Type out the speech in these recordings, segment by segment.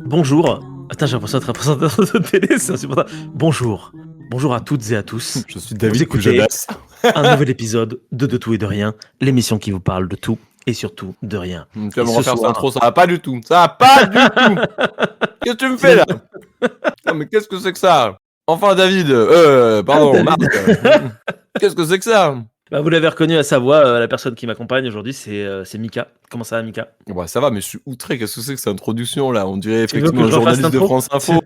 Bonjour. Attends, j'ai l'impression d'être un présentateur de télé, c'est insupportable. Bonjour. Bonjour à toutes et à tous. Je suis Vous David écoutez Pujadas. un nouvel épisode de Tout et de Rien, l'émission qui vous parle de tout et surtout de rien. Tu vas Et me ce refaire cette soir- intro, ça va pas du tout. Ça va pas du tout. Qu'est-ce que tu me fais là? Non mais qu'est-ce que c'est que ça? Enfin David, pardon, David. Marc. Qu'est-ce que c'est que ça? Bah, vous l'avez reconnu à sa voix, la personne qui m'accompagne aujourd'hui, c'est Mika. Comment ça va, Mika? Ouais, ça va, mais je suis outré. Qu'est-ce que c'est que cette introduction là? On dirait Tu veux effectivement que un je refasse journaliste de l'intro France Info.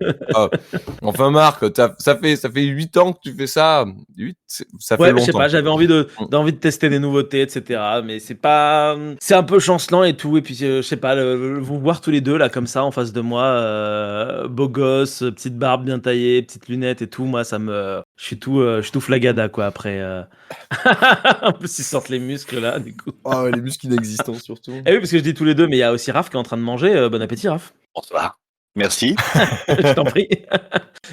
Enfin Marc, ça fait 8 ans que tu fais ça. 8, ça fait Ouais, longtemps. je sais pas, j'avais envie de tester des nouveautés, etc. Mais c'est un peu chancelant et tout. Et puis, je sais pas, vous voir tous les deux là comme ça en face de moi, beau gosse, petite barbe bien taillée, petites lunettes et tout. Moi, je suis tout flagada quoi après. En plus, ils sortent les muscles là, du coup. Ah ouais, les muscles inexistants surtout. Eh oui, parce que je dis tous les deux, mais il y a aussi Raph qui est en train de manger. Bon appétit, Raph. Bonsoir. Merci. Je t'en prie.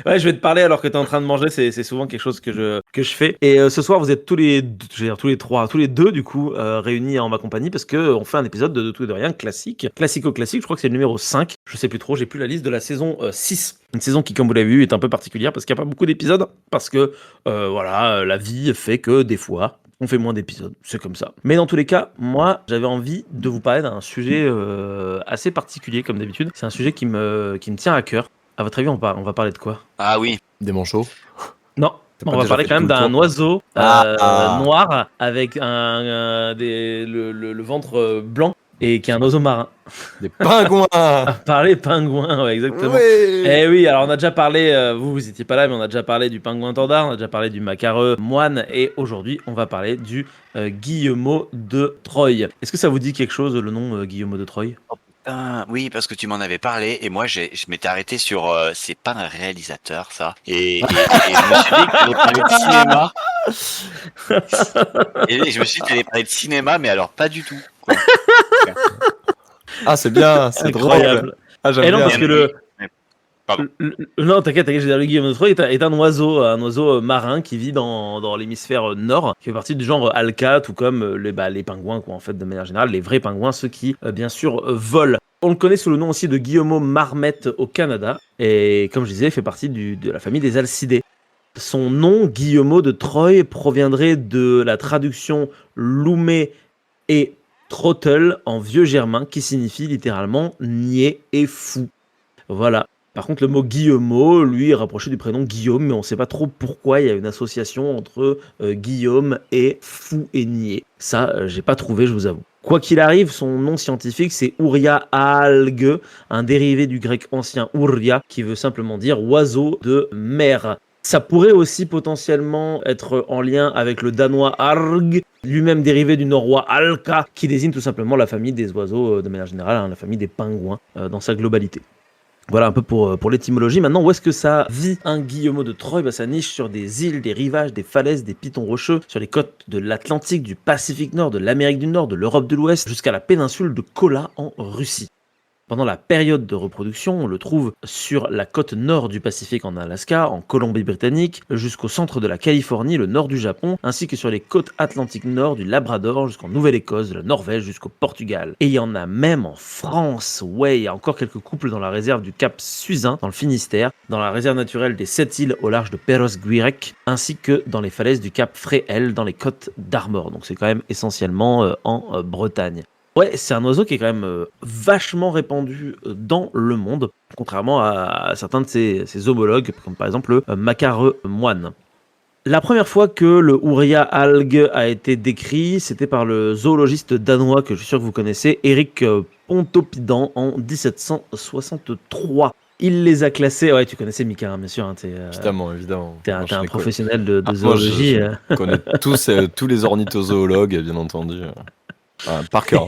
Ouais, je vais te parler alors que tu es en train de manger. C'est souvent quelque chose que je fais. Et ce soir, vous êtes tous les deux du coup réunis en ma compagnie parce que on fait un épisode de Tout et de Rien classique. Classico-classique, je crois que c'est le numéro 5. Je sais plus trop, j'ai plus la liste de la saison 6. Une saison qui, comme vous l'avez vu, est un peu particulière parce qu'il n'y a pas beaucoup d'épisodes. Parce que, la vie fait que des fois, on fait moins d'épisodes, c'est comme ça. Mais dans tous les cas, moi, j'avais envie de vous parler d'un sujet assez particulier, comme d'habitude. C'est un sujet qui me tient à cœur. À votre avis, on va parler de quoi? Ah oui. Des manchots. Non, T'as pas on va déjà parler fait quand même tout le d'un tour oiseu Ah. noir avec le ventre blanc et qui est un oiseau marin. Des pingouins. Parler pingouin, ouais, exactement. Ouais. Eh oui, alors on a déjà parlé, vous étiez pas là, mais on a déjà parlé du pingouin tordard, on a déjà parlé du macareux moine, et aujourd'hui on va parler du Guillemot de Troyes. Est-ce que ça vous dit quelque chose, le nom Guillemot de Troyes? Oui, parce que tu m'en avais parlé et moi je m'étais arrêté sur c'est pas un réalisateur ça et je me suis dit que tu allais parler de cinéma et je me suis dit que tu allais parler de cinéma mais alors pas du tout quoi. Ah c'est bien, c'est Incroyable. drôle. Ah j'aime Et non, bien. parce que Pardon. Non, t'inquiète, je veux dire, le Guillemot de Troyes est un oiseau marin qui vit dans l'hémisphère nord, qui fait partie du genre alca, tout comme les pingouins, quoi, en fait, de manière générale, les vrais pingouins, ceux qui, bien sûr, volent. On le connaît sous le nom aussi de Guillemot marmette au Canada, et comme je disais, il fait partie de la famille des alcidés. Son nom, Guillemot de Troyes, proviendrait de la traduction loumé et trottel en vieux germain, qui signifie littéralement niais et fou. Voilà. Par contre, le mot Guillemot, lui, est rapproché du prénom Guillaume, mais on ne sait pas trop pourquoi il y a une association entre Guillaume et fou et niais. Ça, j'ai pas trouvé, je vous avoue. Quoi qu'il arrive, son nom scientifique, c'est Ouria algue, un dérivé du grec ancien Ouria, qui veut simplement dire oiseau de mer. Ça pourrait aussi potentiellement être en lien avec le danois arg, lui-même dérivé du norrois alka, qui désigne tout simplement la famille des oiseaux de manière générale, la famille des pingouins dans sa globalité. Voilà un peu pour l'étymologie. Maintenant, où est-ce que ça vit un Guillemot de Troyes? Ça niche sur des îles, des rivages, des falaises, des pitons rocheux, sur les côtes de l'Atlantique, du Pacifique Nord, de l'Amérique du Nord, de l'Europe de l'Ouest, jusqu'à la péninsule de Kola en Russie. Pendant la période de reproduction, on le trouve sur la côte nord du Pacifique en Alaska, en Colombie-Britannique, jusqu'au centre de la Californie, le nord du Japon, ainsi que sur les côtes atlantiques nord du Labrador jusqu'en Nouvelle-Écosse, de la Norvège jusqu'au Portugal. Et il y en a même en France. Ouais, il y a encore quelques couples dans la réserve du Cap Suzin, dans le Finistère, dans la réserve naturelle des 7 îles au large de Perros-Guirec, ainsi que dans les falaises du Cap Fréhel, dans les côtes d'Armor. Donc c'est quand même essentiellement en Bretagne. Ouais, c'est un oiseau qui est quand même vachement répandu dans le monde, contrairement à certains de ses homologues, comme par exemple le macareux moine. La première fois que le Ouria algue a été décrit, c'était par le zoologiste danois que je suis sûr que vous connaissez, Erik Pontoppidan, en 1763. Il les a classés... Ouais, tu connaissais Mika, bien sûr. Hein, Évidemment. T'es un professionnel de Moi, zoologie. je connais tous les ornithozoologues, bien entendu. Par cœur.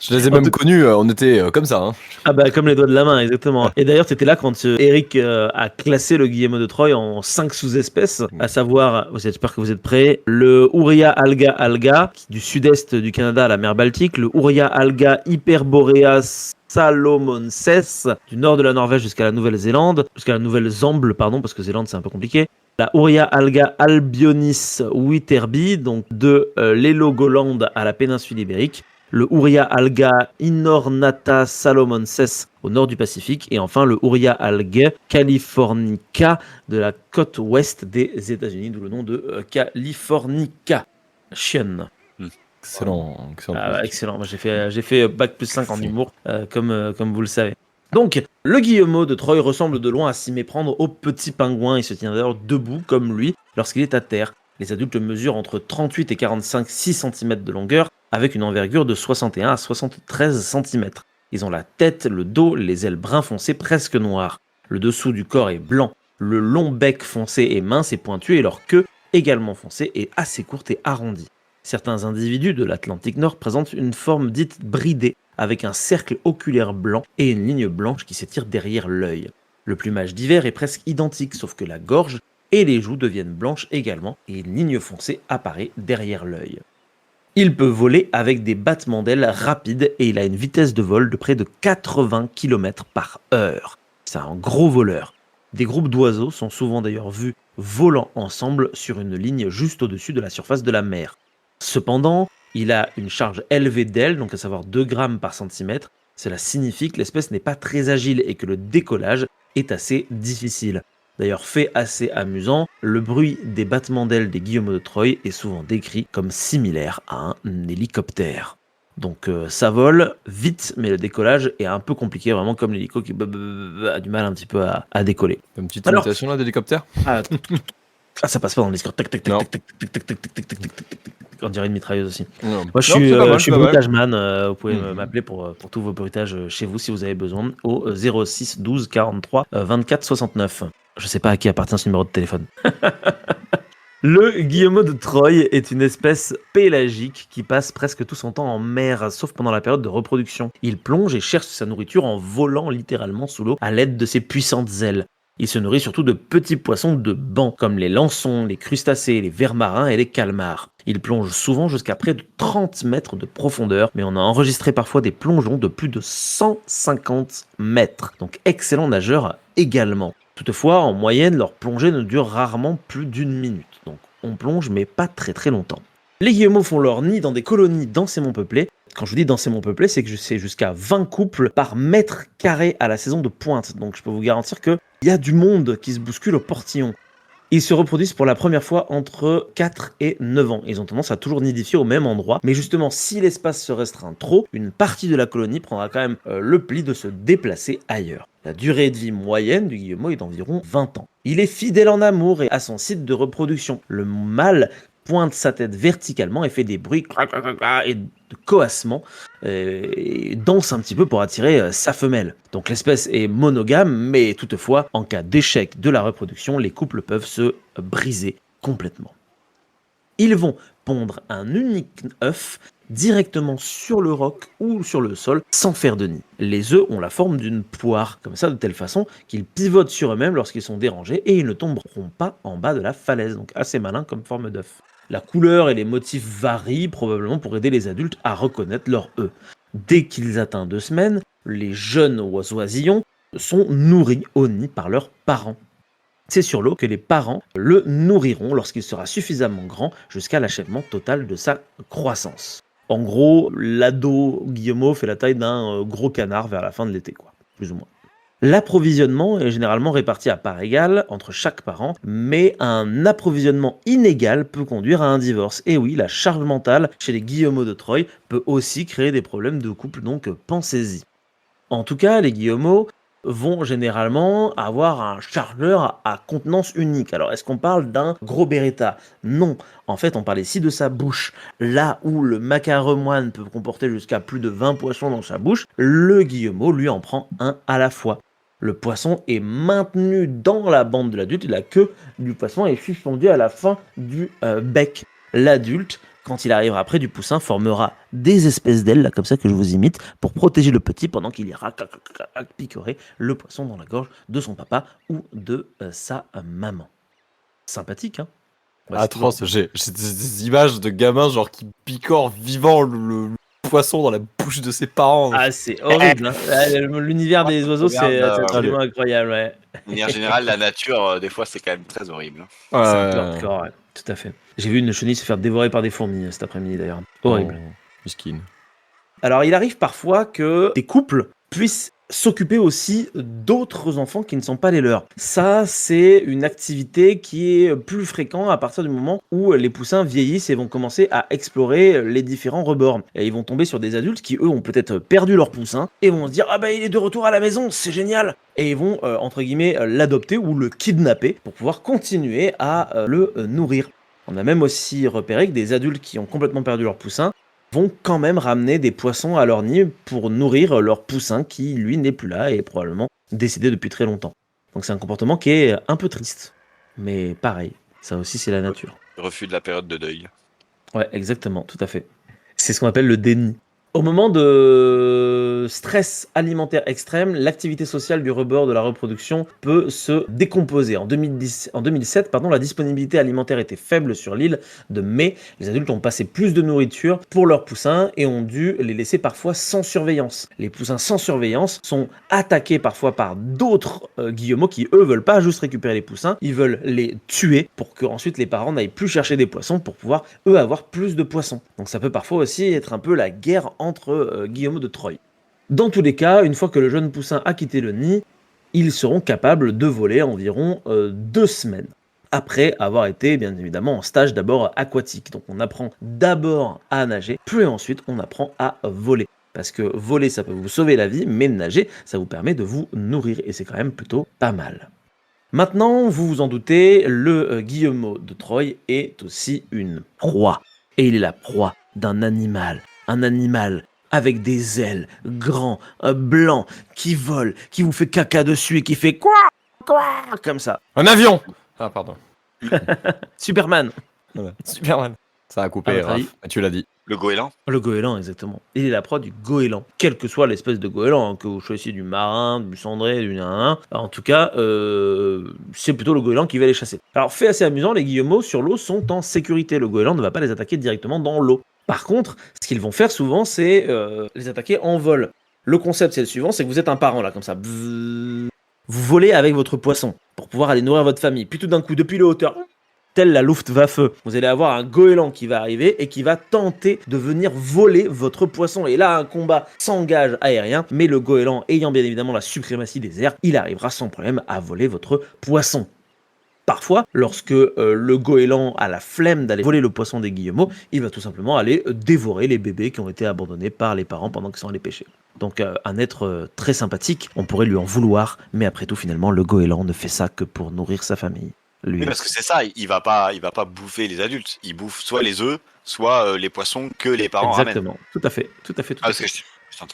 Je les ai même connus, on était comme ça. Hein. Ah bah comme les doigts de la main, exactement. Et d'ailleurs, t'étais là quand Eric a classé le Guillemot de Troyes en 5 sous-espèces, à savoir, j'espère que vous êtes prêts, le Ouria alga, du sud-est du Canada à la mer Baltique, le Ouria alga hyperboreas salomonensis, du nord de la Norvège jusqu'à la Nouvelle-Zélande, jusqu'à la Nouvelle-Zamble, pardon, parce que Zélande c'est un peu compliqué, La Uria alga albionis witherbi, donc de l'Helgoland à la péninsule ibérique. Le Uria alga inornata salomonensis au nord du Pacifique. Et enfin le Uria alga californica de la côte ouest des États-Unis, d'où le nom de Californica. Chienne. Excellent. Excellent. Moi, j'ai fait bac plus 5 en humour, comme vous le savez. Donc, le Guillemot de Troyes ressemble de loin à s'y méprendre au petit pingouin. Il se tient d'ailleurs debout, comme lui, lorsqu'il est à terre. Les adultes mesurent entre 38 et 6 cm de longueur, avec une envergure de 61 à 73 cm. Ils ont la tête, le dos, les ailes brun foncé presque noires. Le dessous du corps est blanc. Le long bec foncé est mince et pointu, et leur queue, également foncée, est assez courte et arrondie. Certains individus de l'Atlantique Nord présentent une forme dite bridée, avec un cercle oculaire blanc et une ligne blanche qui s'étire derrière l'œil. Le plumage d'hiver est presque identique, sauf que la gorge et les joues deviennent blanches également, et une ligne foncée apparaît derrière l'œil. Il peut voler avec des battements d'ailes rapides et il a une vitesse de vol de près de 80 km/h. C'est un gros voleur. Des groupes d'oiseaux sont souvent d'ailleurs vus volant ensemble sur une ligne juste au-dessus de la surface de la mer. Cependant, il a une charge élevée d'ailes, donc à savoir 2 grammes par centimètre. Cela signifie que l'espèce n'est pas très agile et que le décollage est assez difficile. D'ailleurs, fait assez amusant, le bruit des battements d'ailes des guillemots de Troyes est souvent décrit comme similaire à un hélicoptère. Donc ça vole vite, mais le décollage est un peu compliqué, vraiment comme l'hélico qui a du mal un petit peu à décoller. Une petite imitation là d'hélicoptère. Ça passe pas dans le Discord. Tac, tac, tac, Non. tac, tac, tac, tac, tac, tac, tac, tac, tac, tac, tac. On dirait une mitrailleuse aussi. Non. Moi, je Non, suis, c'est pas mal, je suis c'est pas mal. bruitage man. Vous pouvez Mhm. m'appeler pour tous vos bruitages chez vous si vous avez besoin au 06 12 43 24 69. Je sais pas à qui appartient ce numéro de téléphone. Le guillemot de Troyes est une espèce pélagique qui passe presque tout son temps en mer, sauf pendant la période de reproduction. Il plonge et cherche sa nourriture en volant littéralement sous l'eau à l'aide de ses puissantes ailes. Il se nourrit surtout de petits poissons de banc, comme les lançons, les crustacés, les vers marins et les calmars. Il plonge souvent jusqu'à près de 30 mètres de profondeur, mais on a enregistré parfois des plongeons de plus de 150 mètres. Donc excellent nageur également. Toutefois, en moyenne, leur plongée ne dure rarement plus d'1 minute. Donc on plonge, mais pas très très longtemps. Les guillemots font leur nid dans des colonies densément peuplées. Quand je vous dis densément peuplé, c'est que c'est jusqu'à 20 couples par mètre carré à la saison de pointe. Donc je peux vous garantir qu'il y a du monde qui se bouscule au portillon. Ils se reproduisent pour la première fois entre 4 et 9 ans. Ils ont tendance à toujours nidifier au même endroit. Mais justement, si l'espace se restreint trop, une partie de la colonie prendra quand même le pli de se déplacer ailleurs. La durée de vie moyenne du guillemot est d'environ 20 ans. Il est fidèle en amour et à son site de reproduction. Le mâle pointe sa tête verticalement et fait des bruits et de coassement et danse un petit peu pour attirer sa femelle. Donc l'espèce est monogame, mais toutefois, en cas d'échec de la reproduction, les couples peuvent se briser complètement. Ils vont pondre un unique œuf directement sur le roc ou sur le sol sans faire de nid. Les œufs ont la forme d'une poire, comme ça de telle façon qu'ils pivotent sur eux-mêmes lorsqu'ils sont dérangés et ils ne tomberont pas en bas de la falaise, donc assez malin comme forme d'œuf. La couleur et les motifs varient probablement pour aider les adultes à reconnaître leurs œufs. Dès qu'ils atteignent 2 semaines, les jeunes oisillons sont nourris au nid par leurs parents. C'est sur l'eau que les parents le nourriront lorsqu'il sera suffisamment grand jusqu'à l'achèvement total de sa croissance. En gros, l'ado guillemot fait la taille d'un gros canard vers la fin de l'été, quoi, plus ou moins. L'approvisionnement est généralement réparti à part égale entre chaque parent, mais un approvisionnement inégal peut conduire à un divorce. Et oui, la charge mentale chez les guillemots de Troyes peut aussi créer des problèmes de couple, donc pensez-y. En tout cas, les guillemots vont généralement avoir un chargeur à contenance unique. Alors, est-ce qu'on parle d'un gros beretta? Non. En fait, on parle ici de sa bouche. Là où le macaremoine peut comporter jusqu'à plus de 20 poissons dans sa bouche, le guillemot, lui, en prend un à la fois. Le poisson est maintenu dans la bande de l'adulte et la queue du poisson est suspendue à la fin du bec. L'adulte, quand il arrivera près du poussin, formera des espèces d'ailes, là comme ça que je vous imite, pour protéger le petit pendant qu'il ira picorer le poisson dans la gorge de son papa ou de sa maman. Sympathique, hein? Atroce, j'ai des images de gamins genre qui picorent vivant le poisson dans la bouche de ses parents. Ah, c'est horrible. Hein. L'univers des oiseaux, c'est Regarde, absolument incroyable. Ouais. De manière générale, la nature, des fois, c'est quand même très horrible. C'est un peu hardcore, ouais. Tout à fait. J'ai vu une chenille se faire dévorer par des fourmis cet après-midi d'ailleurs. Horrible. Oh, miskin. Alors, il arrive parfois que des couples puissent s'occuper aussi d'autres enfants qui ne sont pas les leurs. Ça, c'est une activité qui est plus fréquente à partir du moment où les poussins vieillissent et vont commencer à explorer les différents rebords. Et ils vont tomber sur des adultes qui, eux, ont peut-être perdu leur poussin et vont se dire « Ah bah, il est de retour à la maison, c'est génial !» Et ils vont, entre guillemets, l'adopter ou le kidnapper pour pouvoir continuer à le nourrir. On a même aussi repéré que des adultes qui ont complètement perdu leur poussin vont quand même ramener des poissons à leur nid pour nourrir leur poussin qui, lui, n'est plus là et est probablement décédé depuis très longtemps. Donc c'est un comportement qui est un peu triste. Mais pareil, ça aussi c'est la nature. Refus de la période de deuil. Ouais, exactement, tout à fait. C'est ce qu'on appelle le déni. Au moment de stress alimentaire extrême, l'activité sociale du rebord de la reproduction peut se décomposer. En 2007, la disponibilité alimentaire était faible sur l'île de Mai. Les adultes ont passé plus de nourriture pour leurs poussins et ont dû les laisser parfois sans surveillance. Les poussins sans surveillance sont attaqués parfois par d'autres guillemots qui, eux, veulent pas juste récupérer les poussins, ils veulent les tuer pour que ensuite les parents n'aillent plus chercher des poissons pour pouvoir, eux, avoir plus de poissons. Donc ça peut parfois aussi être un peu la guerre entre guillemots de Troie. Dans tous les cas, une fois que le jeune poussin a quitté le nid, ils seront capables de voler environ 2 semaines. Après avoir été, bien évidemment, en stage d'abord aquatique. Donc on apprend d'abord à nager, puis ensuite on apprend à voler. Parce que voler, ça peut vous sauver la vie, mais nager, ça vous permet de vous nourrir. Et c'est quand même plutôt pas mal. Maintenant, vous vous en doutez, le guillemot de Troie est aussi une proie. Et il est la proie d'un animal. Un animal avec des ailes, grand, blanc, qui vole, qui vous fait caca dessus et qui fait quoi, comme ça. Un avion. Ah, pardon. Superman. Voilà. Superman. Ça a coupé, Raph. Tu l'as dit. Le goéland. Le goéland, exactement. Il est la proie du goéland. Quelle que soit l'espèce de goéland, que vous choisissiez du marin, du cendré, du nain. En tout cas, c'est plutôt le goéland qui va les chasser. Alors, fait assez amusant, les guillemots sur l'eau sont en sécurité. Le goéland ne va pas les attaquer directement dans l'eau. Par contre, ce qu'ils vont faire souvent, c'est les attaquer en vol. Le concept, c'est le suivant, c'est que vous êtes un parent, là, comme ça. Vous volez avec votre poisson pour pouvoir aller nourrir votre famille. Puis tout d'un coup, depuis les hauteurs, telle la Luftwaffe, vous allez avoir un goéland qui va arriver et qui va tenter de venir voler votre poisson. Et là, un combat s'engage aérien, mais le goéland, ayant bien évidemment la suprématie des airs, il arrivera sans problème à voler votre poisson. Parfois, lorsque le goéland a la flemme d'aller voler le poisson des guillemots, il va tout simplement aller dévorer les bébés qui ont été abandonnés par les parents pendant qu'ils sont allés pêcher. Donc un être très sympathique, on pourrait lui en vouloir, mais après tout finalement le goéland ne fait ça que pour nourrir sa famille. Lui. Oui, parce que c'est ça, il va pas bouffer les adultes, il bouffe soit les œufs, soit les poissons que les parents Exactement. ramènent. Tout à fait.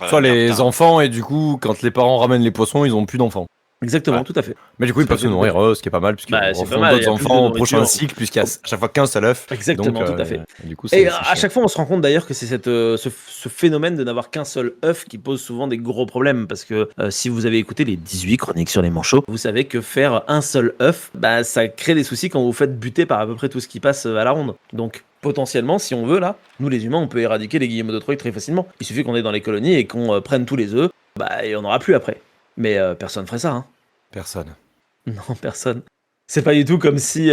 Soit les enfants, et du coup, quand les parents ramènent les poissons, ils ont plus d'enfants. Exactement, tout à fait. Mais du coup, ils peuvent se nourrir, ce qui est pas mal, puisqu'ils font d'autres enfants au prochain cycle, puisqu'il y a à chaque fois qu'un seul œuf. Exactement, tout à fait. Du coup, et à chaque fois, on se rend compte d'ailleurs que c'est ce phénomène de n'avoir qu'un seul œuf qui pose souvent des gros problèmes. Parce que si vous avez écouté les 18 chroniques sur les manchots, vous savez que faire un seul œuf, ça crée des soucis quand vous faites buter par à peu près tout ce qui passe à la ronde. Donc, potentiellement, si on veut, là, nous les humains, on peut éradiquer les guillemots de Troie très facilement. Il suffit qu'on est dans les colonies et qu'on prenne tous les œufs, et on n'aura plus après. Mais personne ferait ça, hein. Personne. Non, personne. C'est pas du tout comme si...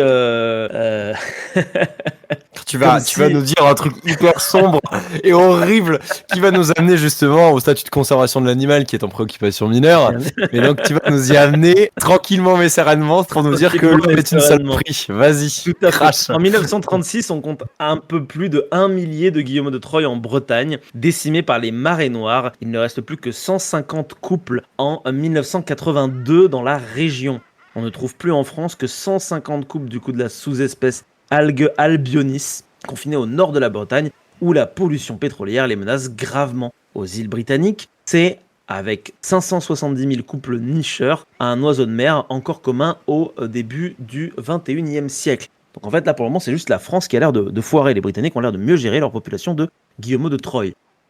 Tu vas nous dire un truc hyper sombre et horrible qui va nous amener justement au statut de conservation de l'animal qui est en préoccupation mineure. Et donc tu vas nous y amener tranquillement mais sereinement pour nous dire que l'homme est une saloperie. Vas-y, crache. En 1936, on compte un peu plus de 1 millier de guillemots de Troie en Bretagne, décimés par les marées noires. Il ne reste plus que 150 couples en 1982 dans la région. On ne trouve plus en France que 150 couples du coup de la sous-espèce Algue albionis, confinée au nord de la Bretagne, où la pollution pétrolière les menace gravement. Aux îles britanniques, c'est avec 570 000 couples nicheurs, un oiseau de mer encore commun au début du 21e siècle. Donc en fait là pour le moment c'est juste la France qui a l'air de foirer, les Britanniques ont l'air de mieux gérer leur population de guillemots de Troie.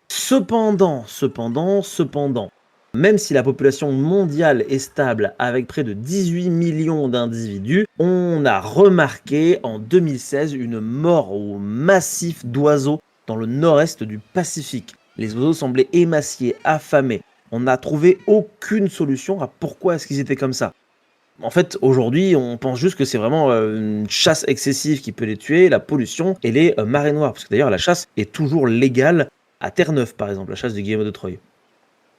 Cependant, même si la population mondiale est stable avec près de 18 millions d'individus, on a remarqué en 2016 une mort au massif d'oiseaux dans le nord-est du Pacifique. Les oiseaux semblaient émaciés, affamés. On n'a trouvé aucune solution à pourquoi est-ce qu'ils étaient comme ça. En fait, aujourd'hui, on pense juste que c'est vraiment une chasse excessive qui peut les tuer, la pollution et les marées noires. Parce que d'ailleurs, la chasse est toujours légale à Terre-Neuve, par exemple, la chasse du guillemot de Troie.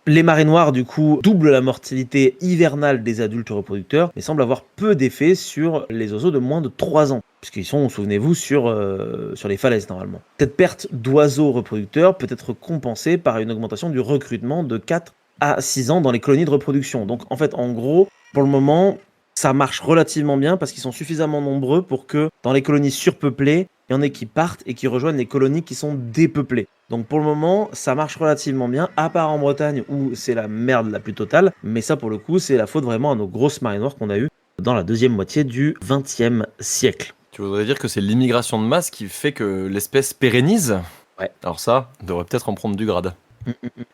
Les marées noires, du coup, doublent la mortalité hivernale des adultes reproducteurs, mais semblent avoir peu d'effet sur les oiseaux de moins de 3 ans, puisqu'ils sont, souvenez-vous, sur les falaises, normalement. Cette perte d'oiseaux reproducteurs peut être compensée par une augmentation du recrutement de 4 à 6 ans dans les colonies de reproduction. Donc, en fait, en gros, pour le moment, ça marche relativement bien, parce qu'ils sont suffisamment nombreux pour que, dans les colonies surpeuplées, il y en ait qui partent et qui rejoignent les colonies qui sont dépeuplées. Donc pour le moment, ça marche relativement bien, à part en Bretagne où c'est la merde la plus totale. Mais ça, pour le coup, c'est la faute vraiment à nos grosses marées noires qu'on a eues dans la deuxième moitié du XXe siècle. Tu voudrais dire que c'est l'immigration de masse qui fait que l'espèce pérennise? Ouais. Alors ça, on devrait peut-être en prendre du grade.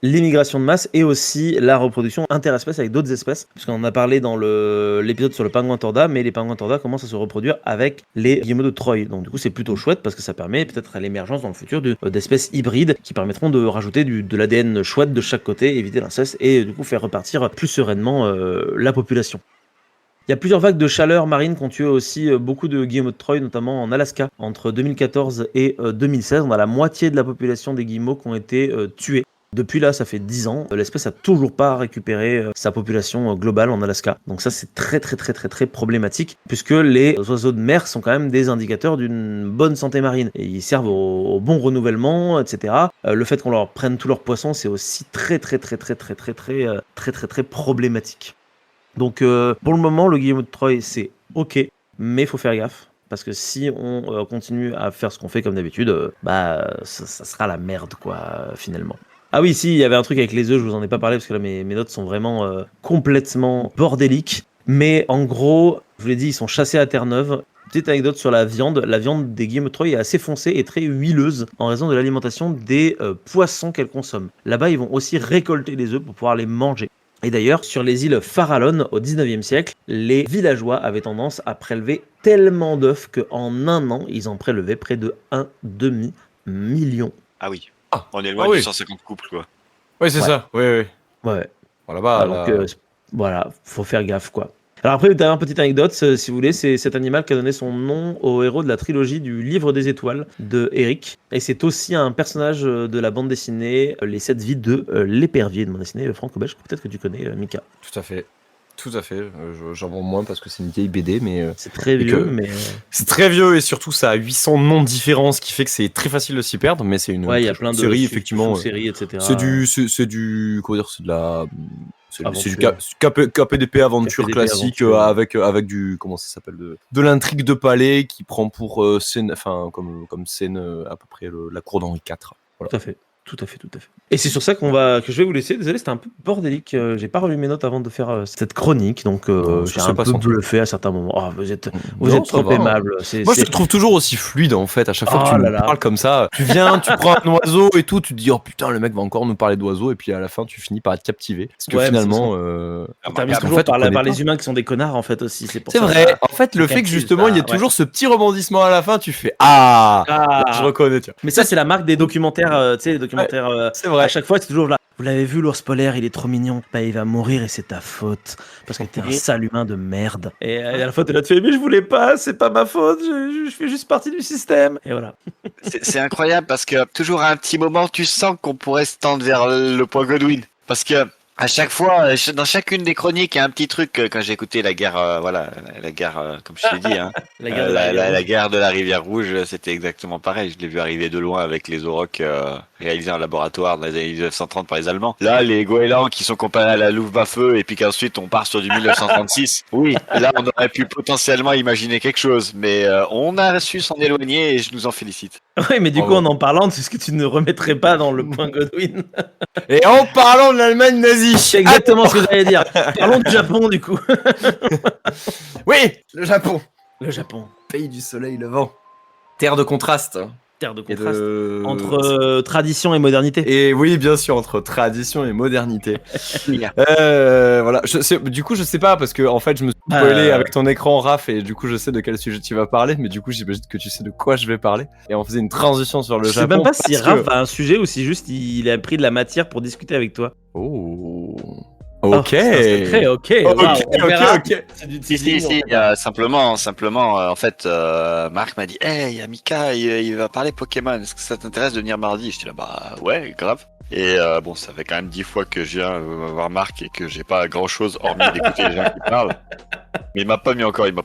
L'immigration de masse et aussi la reproduction interespèce avec d'autres espèces, puisqu'on en a parlé dans l'épisode sur le pingouin torda, mais les pingouins torda commencent à se reproduire avec les guillemots de Troie. Donc du coup c'est plutôt chouette parce que ça permet peut-être à l'émergence dans le futur d'espèces hybrides qui permettront de rajouter de l'ADN chouette de chaque côté, éviter l'inceste et du coup faire repartir plus sereinement la population. Il y a plusieurs vagues de chaleur marine qui ont tué aussi beaucoup de guillemots de Troie, notamment en Alaska. Entre 2014 et 2016, on a la moitié de la population des guillemots qui ont été tués. Depuis là, ça fait 10 ans, l'espèce a toujours pas récupéré sa population globale en Alaska. Donc ça, c'est très problématique, puisque les oiseaux de mer sont quand même des indicateurs d'une bonne santé marine. Et ils servent au bon renouvellement, etc. Le fait qu'on leur prenne tous leurs poissons, c'est aussi très problématique. Donc pour le moment, le guillemot de Troie, c'est ok, mais il faut faire gaffe. Parce que si on continue à faire ce qu'on fait comme d'habitude, ça sera la merde, quoi, finalement. Ah oui, si, il y avait un truc avec les œufs, je vous en ai pas parlé parce que là mes notes sont vraiment complètement bordéliques. Mais en gros, je vous l'ai dit, ils sont chassés à Terre-Neuve. Petite anecdote sur la viande des guillemots de Troie est assez foncée et très huileuse en raison de l'alimentation des poissons qu'elles consomment. Là-bas, ils vont aussi récolter les œufs pour pouvoir les manger. Et d'ailleurs, sur les îles Farallon, au 19e siècle, les villageois avaient tendance à prélever tellement d'œufs qu'en un an, ils en prélevaient près de 1,5 million. Ah oui. Ah, on est loin de 150 couples, quoi. Oui, c'est ça. Oui. Ouais. Voilà, donc, voilà, faut faire gaffe, quoi. Alors après, dernière petite anecdote, si vous voulez, c'est cet animal qui a donné son nom au héros de la trilogie du Livre des Étoiles de Eric. Et c'est aussi un personnage de la bande dessinée Les 7 vies de l'épervier, de bande dessinée franco-belge. Peut-être que tu connais, Mika. Tout à fait. J'en vends moins parce que c'est une vieille BD, mais... c'est très vieux, mais... C'est très vieux et surtout ça a 800 noms différents, ce qui fait que c'est très facile de s'y perdre, mais c'est une il y a plein de série, effectivement. séries, etc. C'est du... Comment dire, c'est de la... C'est du KPDP aventure classique avec du... Comment ça s'appelle de l'intrigue de palais qui prend pour scène... Enfin, comme scène à peu près la cour d'Henri IV. Voilà. Tout à fait. Et c'est sur ça que je vais vous laisser. Désolé, c'était un peu bordélique. J'ai pas relu mes notes avant de faire cette chronique, donc j'ai un peu bluffé à certains moments. Oh, vous êtes trop aimable. Moi, je te trouve toujours aussi fluide en fait. À chaque fois que tu me parles comme ça, tu viens, tu prends un oiseau et tout, tu te dis oh putain, le mec va encore nous parler d'oiseaux, et puis à la fin, tu finis par être captivé. Parce que finalement, on termine toujours par les humains qui sont des connards en fait aussi. C'est vrai. En fait, le fait que justement, il y ait toujours ce petit rebondissement à la fin, tu fais je reconnais. Mais ça, c'est la marque des documentaires, tu sais, les documentaires. C'est vrai. À chaque fois, c'est toujours là. Vous l'avez vu, l'ours polaire, il est trop mignon. Il va mourir et c'est ta faute. Parce que t'es un sale humain de merde. Et à la fois, t'es là, tu fais, mais je voulais pas, c'est pas ma faute, je fais juste partie du système. Et voilà. C'est incroyable parce que toujours à un petit moment, tu sens qu'on pourrait se tendre vers le point Godwin. Parce que à chaque fois, dans chacune des chroniques, il y a un petit truc. Quand j'ai écouté la guerre, la guerre, comme je t'ai dit, hein, la guerre de la Rivière Rouge, c'était exactement pareil. Je l'ai vu arriver de loin avec les aurochs réalisés en laboratoire dans les années 1930 par les Allemands. Là, les goélands qui sont comparés à la Luftwaffe et puis qu'ensuite on part sur du 1936. Oui, là, on aurait pu potentiellement imaginer quelque chose, mais on a su s'en éloigner et je nous en félicite. Oui, mais du coup, en parlant, c'est ce que tu ne remettrais pas dans le point Godwin. Et en parlant de l'Allemagne nazie. C'est exactement ce que j'allais dire. Parlons du Japon, du coup. Oui, le Japon. Le Japon. Pays du soleil levant. Terre de contraste. terre de contraste entre tradition et modernité. Et oui, bien sûr, entre tradition et modernité. Voilà. Du coup, je sais pas, parce que en fait, je me suis spoilé avec ton écran, Raph, et du coup, je sais de quel sujet tu vas parler, mais du coup, j'imagine que tu sais de quoi je vais parler. Et on faisait une transition sur le Japon. Je sais même pas si Raph a un sujet ou si juste il a pris de la matière pour discuter avec toi. Oh. Oh, Ok. c'est un secret, ok. Ok. Si, simplement, en fait, Marc m'a dit, hey, Yamika, il va parler Pokémon, est-ce que ça t'intéresse de venir mardi? J'étais là, bah ouais, grave. Et bon, ça fait quand même 10 fois que je viens voir Marc et que j'ai pas grand chose hormis d'écouter les gens qui parlent. Mais il m'a pas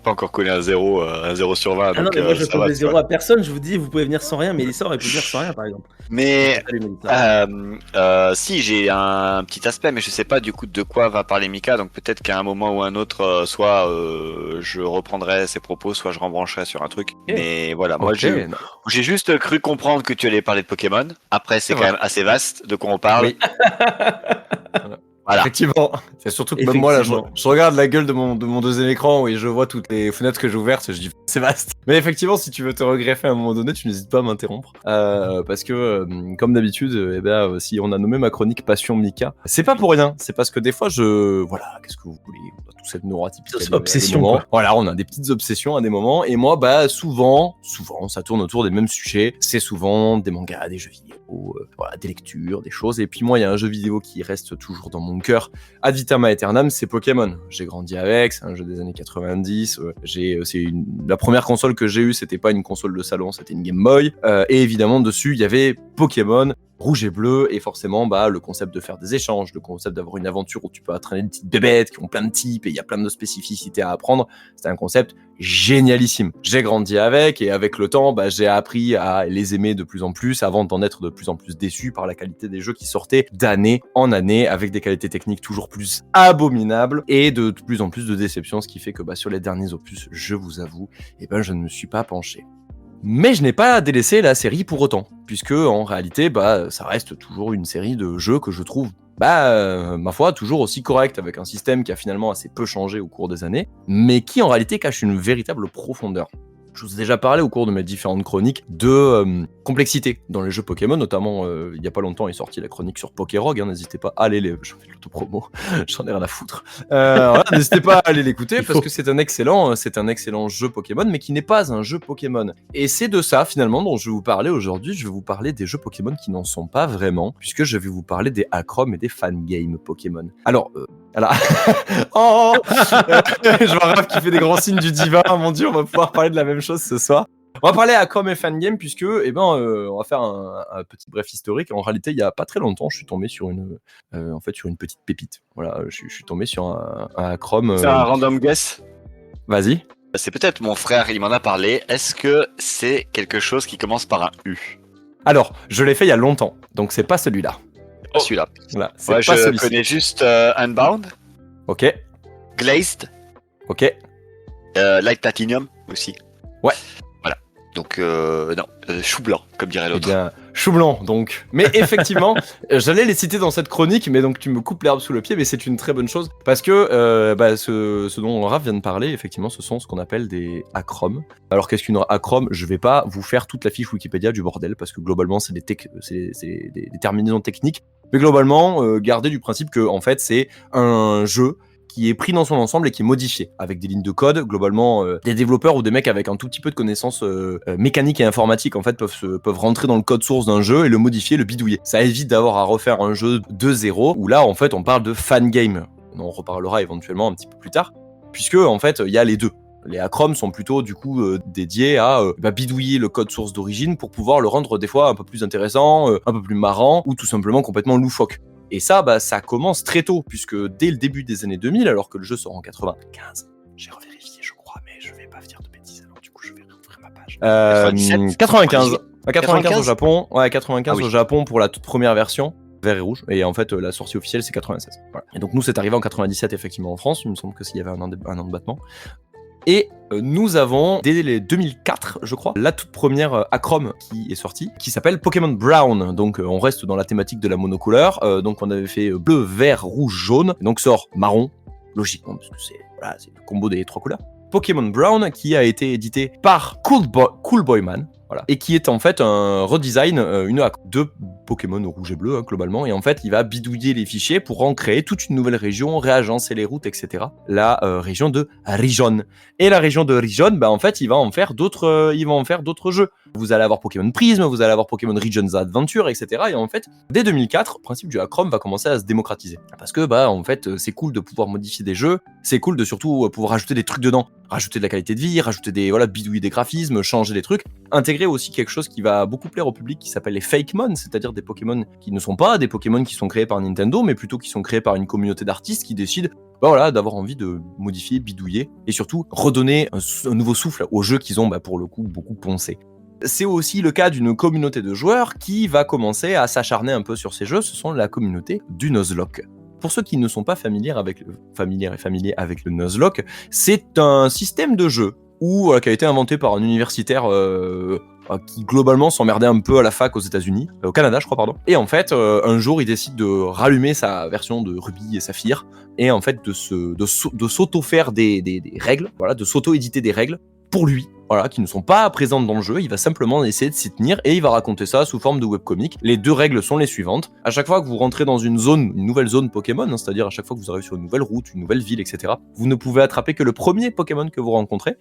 encore collé un 0 sur 20. Ah non, donc, mais moi je ça colle va, des tu vois. zéros à personne, je vous dis, vous pouvez venir sans rien, mais Mélissa aurait pu venir sans rien par exemple. Mais Salut, Mélissa. si j'ai un petit aspect, mais je sais pas du coup de quoi va parler Mika, donc peut-être qu'à un moment ou un autre, soit je reprendrai ses propos, soit je rembrancherai sur un truc. Mais voilà, moi j'ai juste cru comprendre que tu allais parler de Pokémon. Après, c'est quand même assez vaste de quoi on parle. Oui. Voilà. Effectivement, c'est surtout que même moi là, je regarde la gueule de mon deuxième écran et je vois toutes les fenêtres que j'ai ouvertes et je dis c'est vaste. Mais effectivement, si tu veux te regreffer à un moment donné, tu n'hésites pas à m'interrompre parce que comme d'habitude, si on a nommé ma chronique Passion Mika, c'est pas pour rien. C'est parce que des fois, voilà, qu'est-ce que vous voulez, on a tous cette neurotypique obsession. Voilà, on a des petites obsessions à des moments et moi, souvent, ça tourne autour des mêmes sujets. C'est souvent des mangas, des jeux vidéo, voilà, des lectures, des choses. Et puis moi, il y a un jeu vidéo qui reste toujours dans mon cœur ad vitam aeternam, c'est Pokémon. J'ai grandi avec, c'est un jeu des années 90. La première console que j'ai eue, c'était pas une console de salon, c'était une Game Boy. Et évidemment, dessus, il y avait Pokémon rouge et bleu, et forcément, le concept de faire des échanges, le concept d'avoir une aventure où tu peux entraîner des petites bébêtes qui ont plein de types et il y a plein de spécificités à apprendre, c'était un concept génialissime. J'ai grandi avec, et avec le temps, j'ai appris à les aimer de plus en plus avant d'en être de plus en plus déçu par la qualité des jeux qui sortaient d'année en année, avec des qualités techniques toujours plus abominables et de plus en plus de déceptions, ce qui fait que sur les derniers opus, je vous avoue, je ne me suis pas penché. Mais je n'ai pas délaissé la série pour autant, puisque en réalité, ça reste toujours une série de jeux que je trouve, ma foi, toujours aussi correct, avec un système qui a finalement assez peu changé au cours des années, mais qui en réalité cache une véritable profondeur. Je vous ai déjà parlé au cours de mes différentes chroniques de complexité dans les jeux Pokémon, notamment il y a pas longtemps est sortie la chronique sur Pokérogue, n'hésitez pas à aller j'en fais de l'autopromo, j'en ai rien à foutre. Voilà, n'hésitez pas à aller l'écouter parce que c'est un excellent jeu Pokémon, mais qui n'est pas un jeu Pokémon. Et c'est de ça finalement dont je vais vous parler aujourd'hui. Je vais vous parler des jeux Pokémon qui n'en sont pas vraiment, puisque je vais vous parler des Acrom et des fangames Pokémon. Alors, voilà. Je vois Raph qui fait des grands signes du divin. Mon Dieu, on va pouvoir parler de la même chose ce soir. On va parler à Acrom et Fangame puisque, on va faire un petit bref historique. En réalité, il y a pas très longtemps, je suis tombé sur une petite pépite. Voilà, je suis tombé sur un Acrom. C'est un random guess. Vas-y. C'est peut-être mon frère, il m'en a parlé. Est-ce que c'est quelque chose qui commence par un U? Alors, je l'ai fait il y a longtemps, donc c'est pas celui-là. Pas celui-là. Voilà, je connais juste Unbound. Ok. Glazed. Ok. Light Platinum aussi. Ouais. Voilà. Donc, chou blanc, comme dirait l'autre. Eh bien, chou blanc, donc. Mais effectivement, j'allais les citer dans cette chronique, mais donc tu me coupes l'herbe sous le pied, mais c'est une très bonne chose, parce que ce dont Raph vient de parler, effectivement, ce sont ce qu'on appelle des Acrom. Alors, qu'est-ce qu'une Acrom? Je vais pas vous faire toute la fiche Wikipédia du bordel, parce que globalement, c'est des terminaisons techniques, mais globalement, gardez du principe que, en fait, c'est un jeu qui est pris dans son ensemble et qui est modifié avec des lignes de code. Globalement, des développeurs ou des mecs avec un tout petit peu de connaissances mécaniques et informatiques en fait peuvent rentrer dans le code source d'un jeu et le modifier, le bidouiller. Ça évite d'avoir à refaire un jeu de zéro où là en fait on parle de fangame. On reparlera éventuellement un petit peu plus tard, puisque en fait il y a les deux. Les Acrom sont plutôt du coup dédiés à bidouiller le code source d'origine pour pouvoir le rendre des fois un peu plus intéressant, un peu plus marrant ou tout simplement complètement loufoque. Et ça, ça commence très tôt, puisque dès le début des années 2000, alors que le jeu sort en 95, j'ai revérifié, je crois, mais je vais pas dire de bêtises, alors du coup, je vais rouvrir ma page. 95. 95 au Japon, ouais, 95 au Japon pour la toute première version, vert et rouge, et en fait, la sortie officielle, c'est 96. Voilà. Et donc, nous, c'est arrivé en 97, effectivement, en France, il me semble que s'il y avait un an de battement. Et nous avons, dès les 2004, je crois, la toute première Acrom qui est sortie, qui s'appelle Pokémon Brown. Donc on reste dans la thématique de la monocouleur. Donc on avait fait bleu, vert, rouge, jaune. Donc sort marron, logiquement, parce que c'est le combo des trois couleurs. Pokémon Brown, qui a été édité par Cool Boy Man. Voilà. Et qui est en fait un redesign de Pokémon rouge et bleu, globalement. Et en fait, il va bidouiller les fichiers pour en créer toute une nouvelle région, réagencer les routes, etc. La région de Rijon. Et la région de Rijon, en fait, il va en faire d'autres jeux. Vous allez avoir Pokémon Prism, vous allez avoir Pokémon Regions Adventure, etc. Et en fait, dès 2004, le principe du Hack ROM va commencer à se démocratiser. Parce que, en fait, c'est cool de pouvoir modifier des jeux, c'est cool de surtout pouvoir rajouter des trucs dedans. Rajouter de la qualité de vie, rajouter bidouiller des graphismes, changer des trucs. Intégrer aussi quelque chose qui va beaucoup plaire au public qui s'appelle les Fakemon, c'est-à-dire des Pokémon qui ne sont pas des Pokémon qui sont créés par Nintendo, mais plutôt qui sont créés par une communauté d'artistes qui décident d'avoir envie de modifier, bidouiller, et surtout redonner un nouveau souffle aux jeux qu'ils ont pour le coup beaucoup poncé. C'est aussi le cas d'une communauté de joueurs qui va commencer à s'acharner un peu sur ces jeux, ce sont la communauté du Nuzlocke. Pour ceux qui ne sont pas familiers avec le Nuzlocke, c'est un système de jeu qui a été inventé par un universitaire qui globalement s'emmerdait un peu à la fac aux États-Unis, au Canada je crois pardon. Et en fait un jour il décide de rallumer sa version de Ruby et Saphir et en fait de s'auto-faire des règles, de s'auto-éditer des règles pour lui, qui ne sont pas présentes dans le jeu. Il va simplement essayer de s'y tenir et il va raconter ça sous forme de webcomic. Les 2 règles sont les suivantes. À chaque fois que vous rentrez dans une nouvelle zone Pokémon, c'est-à-dire à chaque fois que vous arrivez sur une nouvelle route, une nouvelle ville, etc., vous ne pouvez attraper que le premier Pokémon que vous rencontrez.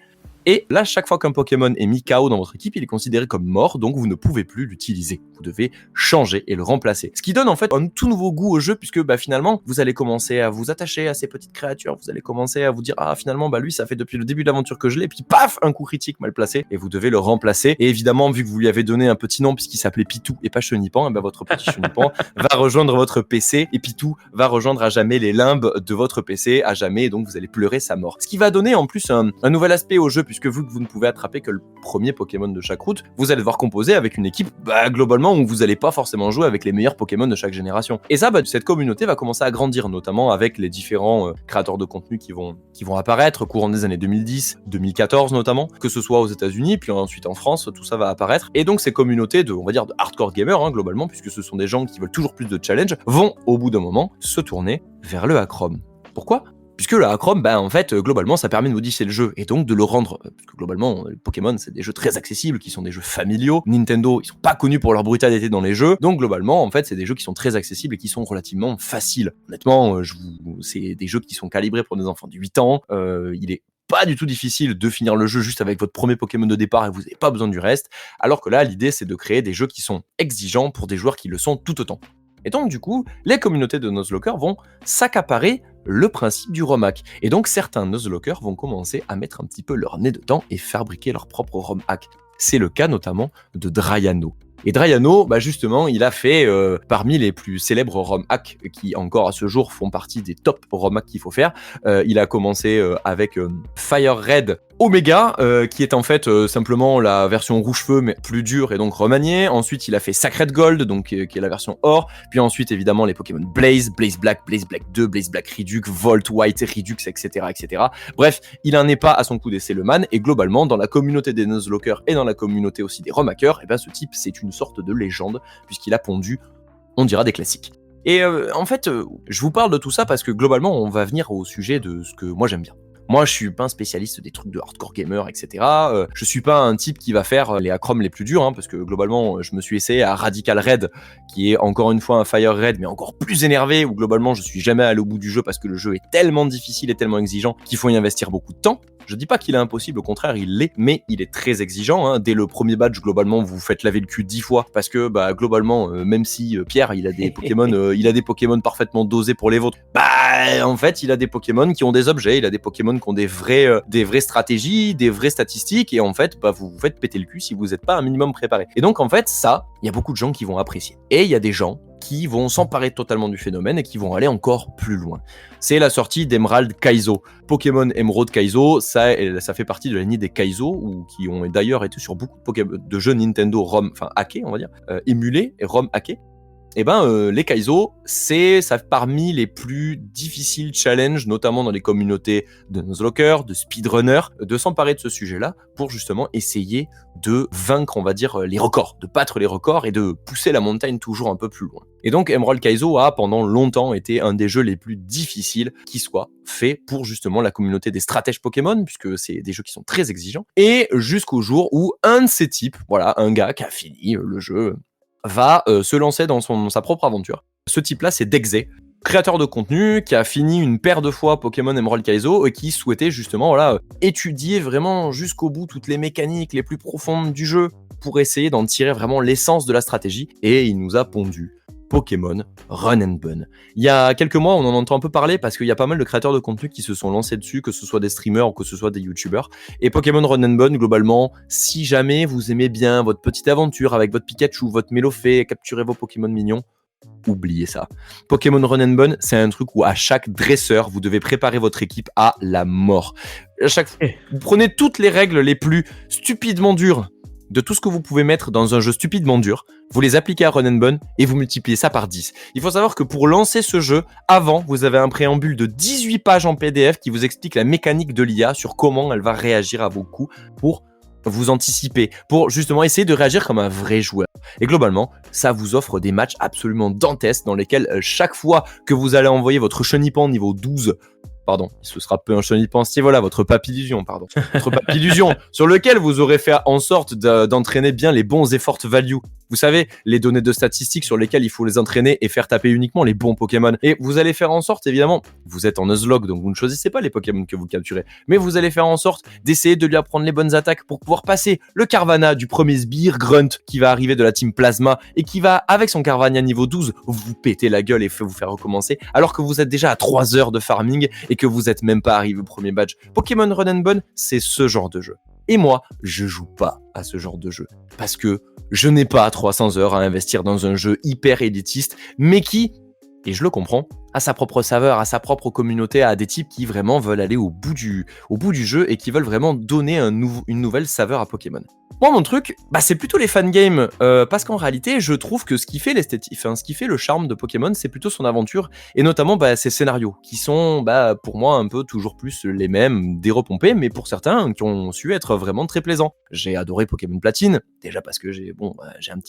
Et là, chaque fois qu'un Pokémon est mis KO dans votre équipe, il est considéré comme mort, donc vous ne pouvez plus l'utiliser. Vous devez changer et le remplacer. Ce qui donne en fait un tout nouveau goût au jeu, puisque finalement, vous allez commencer à vous attacher à ces petites créatures, vous allez commencer à vous dire « Ah, finalement, lui, ça fait depuis le début de l'aventure que je l'ai, puis paf, un coup critique mal placé, et vous devez le remplacer. » Et évidemment, vu que vous lui avez donné un petit nom, puisqu'il s'appelait Pitou et pas Chenipan, votre petit Chenipan va rejoindre votre PC, et Pitou va rejoindre à jamais les limbes de votre PC, à jamais, et donc vous allez pleurer sa mort. Ce qui va donner en plus un nouvel aspect au jeu, puisque vu que vous ne pouvez attraper que le premier Pokémon de chaque route, vous allez devoir composer avec une équipe globalement où vous n'allez pas forcément jouer avec les meilleurs Pokémon de chaque génération. Et ça, cette communauté va commencer à grandir, notamment avec les différents créateurs de contenu qui vont apparaître courant des années 2010, 2014 notamment, que ce soit aux États-Unis, puis ensuite en France, tout ça va apparaître. Et donc ces communautés de hardcore gamers, globalement, puisque ce sont des gens qui veulent toujours plus de challenge, vont au bout d'un moment se tourner vers le Hack ROM. Pourquoi ? Puisque le Hack ROM, en fait, globalement, ça permet de modifier le jeu et donc de le rendre, parce que globalement, les Pokémon, c'est des jeux très accessibles, qui sont des jeux familiaux. Nintendo, ils sont pas connus pour leur brutalité dans les jeux, donc globalement, en fait, c'est des jeux qui sont très accessibles et qui sont relativement faciles. Honnêtement, c'est des jeux qui sont calibrés pour des enfants de 8 ans, il est pas du tout difficile de finir le jeu juste avec votre premier Pokémon de départ et vous n'avez pas besoin du reste, alors que là, l'idée, c'est de créer des jeux qui sont exigeants pour des joueurs qui le sont tout autant. Et donc, du coup, les communautés de Nuzlockers vont s'accaparer le principe du ROM hack. Et donc, certains Nuzlockers vont commencer à mettre un petit peu leur nez dedans et fabriquer leur propre ROM hack. C'est le cas notamment de Draiano. Et Draiano, justement, il a fait parmi les plus célèbres ROM hacks qui encore à ce jour font partie des top ROM hacks qu'il faut faire. Il a commencé avec Fire Red Omega, qui est en fait simplement la version rouge-feu mais plus dure et donc remaniée. Ensuite, il a fait Sacred Gold, donc qui est la version or. Puis ensuite, évidemment, les Pokémon Blaze, Blaze Black 2, Blaze Black Redux, Volt White Redux, etc., etc. Bref, il en est pas à son coup d'essai le man. Et globalement, dans la communauté des Nuzlockers et dans la communauté aussi des ROM hackers, ce type, c'est une sorte de légende puisqu'il a pondu, on dira, des classiques. Et en fait, je vous parle de tout ça parce que globalement, on va venir au sujet de ce que moi j'aime bien. Moi, je suis pas un spécialiste des trucs de hardcore gamer, etc. Je suis pas un type qui va faire les hack ROM les plus durs, parce que globalement, je me suis essayé à Radical Red, qui est encore une fois un Fire Red, mais encore plus énervé, où globalement, je suis jamais allé au bout du jeu parce que le jeu est tellement difficile et tellement exigeant qu'il faut y investir beaucoup de temps. Je dis pas qu'il est impossible, au contraire, il l'est, mais il est très exigeant. Dès le premier badge, globalement, vous vous faites laver le cul 10 fois, parce que globalement, même si Pierre, il a des Pokémon parfaitement dosés pour les vôtres, en fait, il a des Pokémon qui ont des objets, il a des Pokémon qui ont des vraies stratégies, des vraies statistiques, et en fait, vous vous faites péter le cul si vous n'êtes pas un minimum préparé. Et donc, en fait, ça, il y a beaucoup de gens qui vont apprécier. Et il y a des gens qui vont s'emparer totalement du phénomène et qui vont aller encore plus loin. C'est la sortie d'Emerald Kaizo. Pokémon Emerald Kaizo, ça fait partie de la lignée des Kaizo, ou qui ont d'ailleurs été sur beaucoup de jeux Nintendo ROM, hackés, on va dire, émulés et ROM hackés. les Kaizo, c'est ça parmi les plus difficiles challenges, notamment dans les communautés de Nuzlocke, de speedrunner, de s'emparer de ce sujet-là pour justement essayer de vaincre, on va dire, les records, de battre les records et de pousser la montagne toujours un peu plus loin. Et donc Emerald Kaizo a pendant longtemps été un des jeux les plus difficiles qui soit fait pour justement la communauté des stratèges Pokémon, puisque c'est des jeux qui sont très exigeants, et jusqu'au jour où un de ces types, voilà, un gars qui a fini le jeu, va se lancer dans sa propre aventure. Ce type-là, c'est Dexé, créateur de contenu qui a fini une paire de fois Pokémon Emerald Kaizo et qui souhaitait justement étudier vraiment jusqu'au bout toutes les mécaniques les plus profondes du jeu pour essayer d'en tirer vraiment l'essence de la stratégie. Et il nous a pondu Pokémon Run and Gun. Il y a quelques mois, on en entend un peu parler parce qu'il y a pas mal de créateurs de contenu qui se sont lancés dessus, que ce soit des streamers ou que ce soit des youtubeurs. Et Pokémon Run and Gun, globalement, si jamais vous aimez bien votre petite aventure avec votre Pikachu, votre Mélofée, capturer vos Pokémon mignons, oubliez ça. Pokémon Run and Gun, c'est un truc où à chaque dresseur, vous devez préparer votre équipe à la mort. À chaque fois, vous prenez toutes les règles les plus stupidement dures de tout ce que vous pouvez mettre dans un jeu stupidement dur, vous les appliquez à Run and Gun et vous multipliez ça par 10. Il faut savoir que pour lancer ce jeu, avant, vous avez un préambule de 18 pages en PDF qui vous explique la mécanique de l'IA sur comment elle va réagir à vos coups pour vous anticiper, pour justement essayer de réagir comme un vrai joueur. Et globalement, ça vous offre des matchs absolument dantesques dans lesquels chaque fois que vous allez envoyer votre Chenipan niveau 12, pardon, ce sera peu un Chenipan, c'est voilà, votre Papillusion, pardon. Votre Papillusion, sur lequel vous aurez fait en sorte d'entraîner bien les bons effort value. Vous savez, les données de statistiques sur lesquelles il faut les entraîner et faire taper uniquement les bons Pokémon. Et vous allez faire en sorte, évidemment, vous êtes en Nuzlocke, donc vous ne choisissez pas les Pokémon que vous capturez, mais vous allez faire en sorte d'essayer de lui apprendre les bonnes attaques pour pouvoir passer le Carvanha du premier sbire Grunt qui va arriver de la team Plasma et qui va, avec son Carvanha niveau 12, vous péter la gueule et vous faire recommencer, alors que vous êtes déjà à 3 heures de farming et que vous êtes même pas arrivé au premier badge. Pokémon Run and Gun, c'est ce genre de jeu. Et moi, je joue pas à ce genre de jeu. Parce que je n'ai pas 300 heures à investir dans un jeu hyper élitiste, mais qui, et je le comprends, a sa propre saveur, a sa propre communauté, a des types qui vraiment veulent aller au bout du jeu et qui veulent vraiment donner une nouvelle saveur à Pokémon. Moi, mon truc, c'est plutôt les fangames, parce qu'en réalité, je trouve que ce qui fait l'esthétique, ce qui fait le charme de Pokémon, c'est plutôt son aventure, et notamment ses scénarios, qui sont, pour moi, un peu toujours plus les mêmes, des repompés, mais pour certains, qui ont su être vraiment très plaisants. J'ai adoré Pokémon Platine, déjà parce que j'ai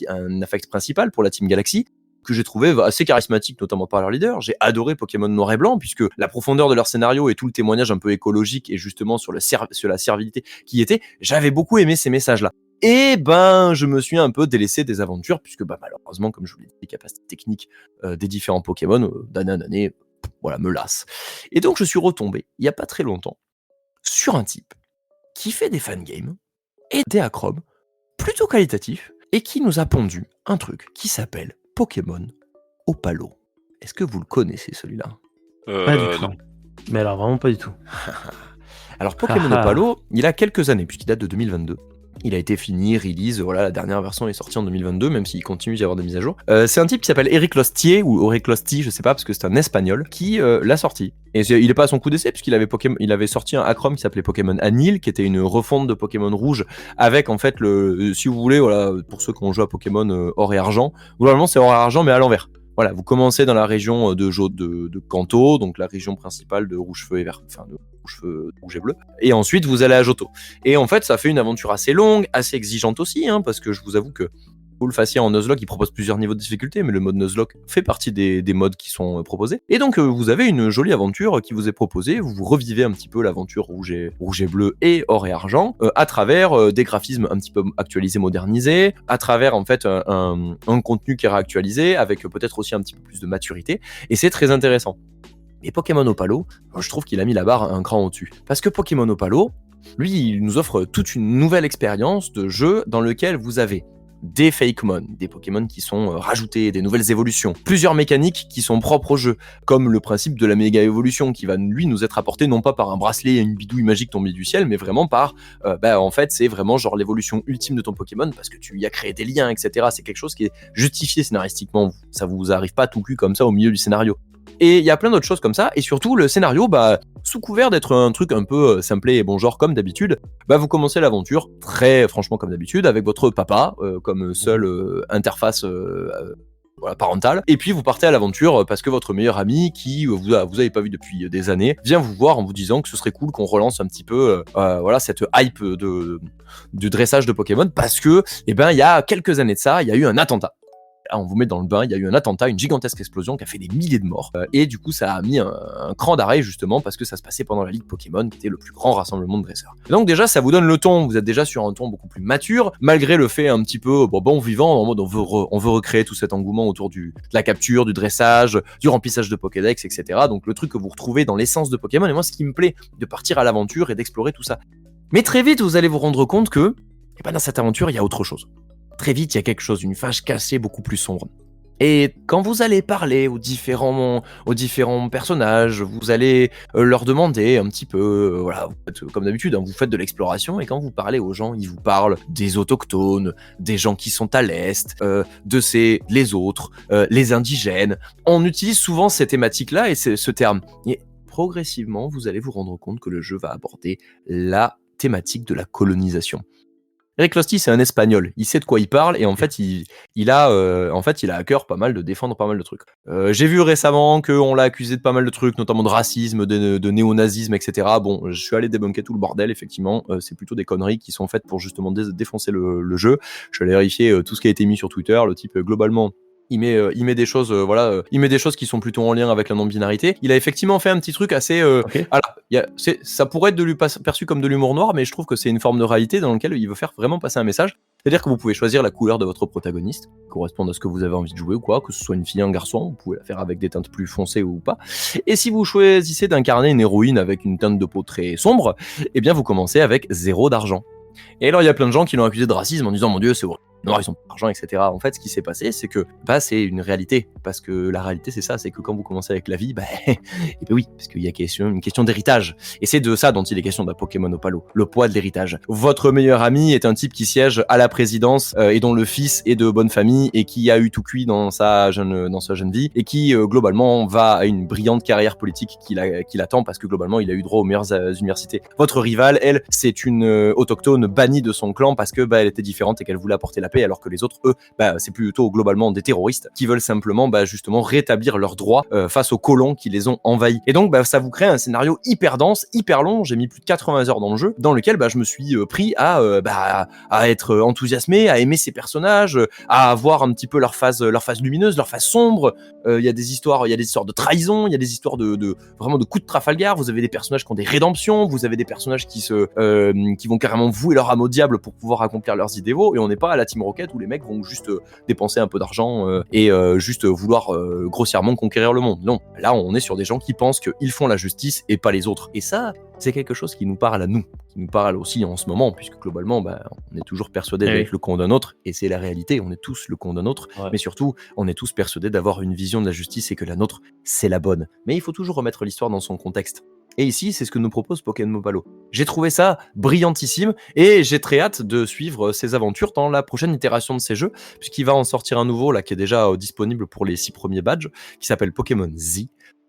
un affect principal pour la Team Galaxy, que j'ai trouvé assez charismatique, notamment par leur leader. J'ai adoré Pokémon Noir et Blanc, puisque la profondeur de leur scénario et tout le témoignage un peu écologique et justement sur la servilité qui était, j'avais beaucoup aimé ces messages-là. Et je me suis un peu délaissé des aventures, puisque malheureusement, comme je vous l'ai dit, les capacités techniques des différents Pokémon, d'année en année, me lassent. Et donc je suis retombé, il n'y a pas très longtemps, sur un type qui fait des fangames et des acrobs plutôt qualitatifs, et qui nous a pondu un truc qui s'appelle Pokémon Opalo. Est-ce que vous le connaissez, celui-là ? Pas du tout. Non. Mais alors, vraiment pas du tout. Alors, Pokémon Opalo, il a quelques années, puisqu'il date de 2022. Il a été fini, release, la dernière version est sortie en 2022, même s'il continue d'y avoir des mises à jour. C'est un type qui s'appelle Eric Lostier, ou Eric Losti, je sais pas, parce que c'est un espagnol, qui l'a sorti. Et il est pas à son coup d'essai, puisqu'il avait sorti un Acrom qui s'appelait Pokémon Anil, qui était une refonte de Pokémon Rouge, avec en fait, si vous voulez, pour ceux qui ont joué à Pokémon Or et Argent, globalement c'est Or et Argent, mais à l'envers. Voilà, vous commencez dans la région de Kanto, donc la région principale de Rouge-Feu et Vert, enfin de Rouge-Feu, Rouge et Bleu, et ensuite vous allez à Johto. Et en fait, ça fait une aventure assez longue, assez exigeante aussi, parce que je vous avoue que Full Facia en Nuzlocke, il propose plusieurs niveaux de difficulté, mais le mode Nuzlocke fait partie des modes qui sont proposés. Et donc vous avez une jolie aventure qui vous est proposée, vous revivez un petit peu l'aventure Rouge et Bleu et Or et Argent, à travers des graphismes un petit peu actualisés, modernisés, à travers en fait un contenu qui est réactualisé, avec peut-être aussi un petit peu plus de maturité, et c'est très intéressant. Et Pokémon Opalo, je trouve qu'il a mis la barre un cran au-dessus. Parce que Pokémon Opalo, lui, il nous offre toute une nouvelle expérience de jeu dans lequel vous avez des Fakemon, des Pokémon qui sont rajoutés, des nouvelles évolutions, plusieurs mécaniques qui sont propres au jeu, comme le principe de la méga évolution qui va lui nous être apporté non pas par un bracelet et une bidouille magique tombée du ciel, mais vraiment par, en fait c'est vraiment genre l'évolution ultime de ton Pokémon parce que tu y as créé des liens, etc. C'est quelque chose qui est justifié scénaristiquement, ça vous arrive pas tout cul comme ça au milieu du scénario. Et il y a plein d'autres choses comme ça, et surtout le scénario, sous couvert d'être un truc un peu simplé et bon genre comme d'habitude, vous commencez l'aventure très franchement comme d'habitude avec votre papa comme seule interface voilà, parentale. Et puis vous partez à l'aventure parce que votre meilleur ami, qui vous avez pas vu depuis des années, vient vous voir en vous disant que ce serait cool qu'on relance un petit peu voilà, cette hype du dressage de Pokémon, parce que il y a quelques années de ça, il y a eu un attentat. Là, on vous met dans le bain, il y a eu un attentat, une gigantesque explosion qui a fait des milliers de morts. Et du coup, ça a mis un cran d'arrêt, justement, parce que ça se passait pendant la Ligue Pokémon, qui était le plus grand rassemblement de dresseurs. Et donc déjà, ça vous donne le ton, vous êtes déjà sur un ton beaucoup plus mature, malgré le fait un petit peu bon vivant, en mode on veut recréer tout cet engouement autour de la capture, du dressage, du remplissage de Pokédex, etc. Donc le truc que vous retrouvez dans l'essence de Pokémon, et moi ce qui me plaît, de partir à l'aventure et d'explorer tout ça. Mais très vite, vous allez vous rendre compte que dans cette aventure, il y a autre chose. Très vite, il y a quelque chose, une phase cachée beaucoup plus sombre. Et quand vous allez parler aux différents personnages, vous allez leur demander un petit peu, voilà, vous faites, comme d'habitude, vous faites de l'exploration, et quand vous parlez aux gens, ils vous parlent des autochtones, des gens qui sont à l'Est, les autres, les indigènes. On utilise souvent ces thématiques-là et ce terme. Et progressivement, vous allez vous rendre compte que le jeu va aborder la thématique de la colonisation. Eric Losty, c'est un Espagnol, il sait de quoi il parle, et en fait, il a à cœur pas mal de défendre pas mal de trucs. J'ai vu récemment qu'on l'a accusé de pas mal de trucs, notamment de racisme, de néonazisme, etc. Bon, je suis allé débunker tout le bordel, effectivement, c'est plutôt des conneries qui sont faites pour justement défoncer le jeu. Je suis allé vérifier tout ce qui a été mis sur Twitter, le type, globalement... Il met des choses, il met des choses qui sont plutôt en lien avec la non-binarité. Il a effectivement fait un petit truc assez, Okay. ça pourrait être perçu comme de l'humour noir, mais je trouve que c'est une forme de réalité dans laquelle il veut faire vraiment passer un message. C'est-à-dire que vous pouvez choisir la couleur de votre protagoniste, qui correspond à ce que vous avez envie de jouer ou quoi, que ce soit une fille, un garçon, vous pouvez la faire avec des teintes plus foncées ou pas. Et si vous choisissez d'incarner une héroïne avec une teinte de peau très sombre, eh bien vous commencez avec 0 d'argent. Et alors il y a plein de gens qui l'ont accusé de racisme en disant mon Dieu, c'est horrible. Non, ils ont pas d'argent, etc. En fait, ce qui s'est passé, c'est que c'est une réalité. Parce que la réalité, c'est ça, c'est que quand vous commencez avec la vie, oui, parce qu'il y a une question d'héritage. Et c'est de ça dont il est question dans Pokémon Opalo, le poids de l'héritage. Votre meilleur ami est un type qui siège à la présidence et dont le fils est de bonne famille et qui a eu tout cuit dans sa jeune vie et qui, globalement, va à une brillante carrière politique qui l'attend parce que, globalement, il a eu droit aux meilleures universités. Votre rivale, elle, c'est une autochtone bannie de son clan parce que elle était différente et qu'elle voulait apporter la paix, alors que les autres, eux, c'est plutôt globalement des terroristes qui veulent simplement justement rétablir leurs droits face aux colons qui les ont envahis. Et donc ça vous crée un scénario hyper dense, hyper long. J'ai mis plus de 80 heures dans le jeu, dans lequel je me suis pris à être enthousiasmé, à aimer ces personnages, à voir un petit peu leur phase lumineuse, leur phase sombre. Il y a des histoires de trahison, il y a des histoires vraiment de coups de Trafalgar. Vous avez des personnages qui ont des rédemptions, vous avez des personnages qui vont carrément vouer leur âme au diable pour pouvoir accomplir leurs idéaux, et on n'est pas à la Team Rocket où les mecs vont juste dépenser un peu d'argent et juste vouloir grossièrement conquérir le monde. Non, là on est sur des gens qui pensent qu'ils font la justice et pas les autres. Et ça, c'est quelque chose qui nous parle à nous, qui nous parle aussi en ce moment, puisque globalement, on est toujours persuadé d'être le con d'un autre, et c'est la réalité, on est tous le con d'un autre, mais surtout, on est tous persuadés d'avoir une vision de la justice et que la nôtre, c'est la bonne. Mais il faut toujours remettre l'histoire dans son contexte. Et ici, c'est ce que nous propose Pokémon Opalo. J'ai trouvé ça brillantissime, et j'ai très hâte de suivre ses aventures dans la prochaine itération de ces jeux, puisqu'il va en sortir un nouveau, là, qui est déjà disponible pour les 6 premiers badges, qui s'appelle Pokémon Z,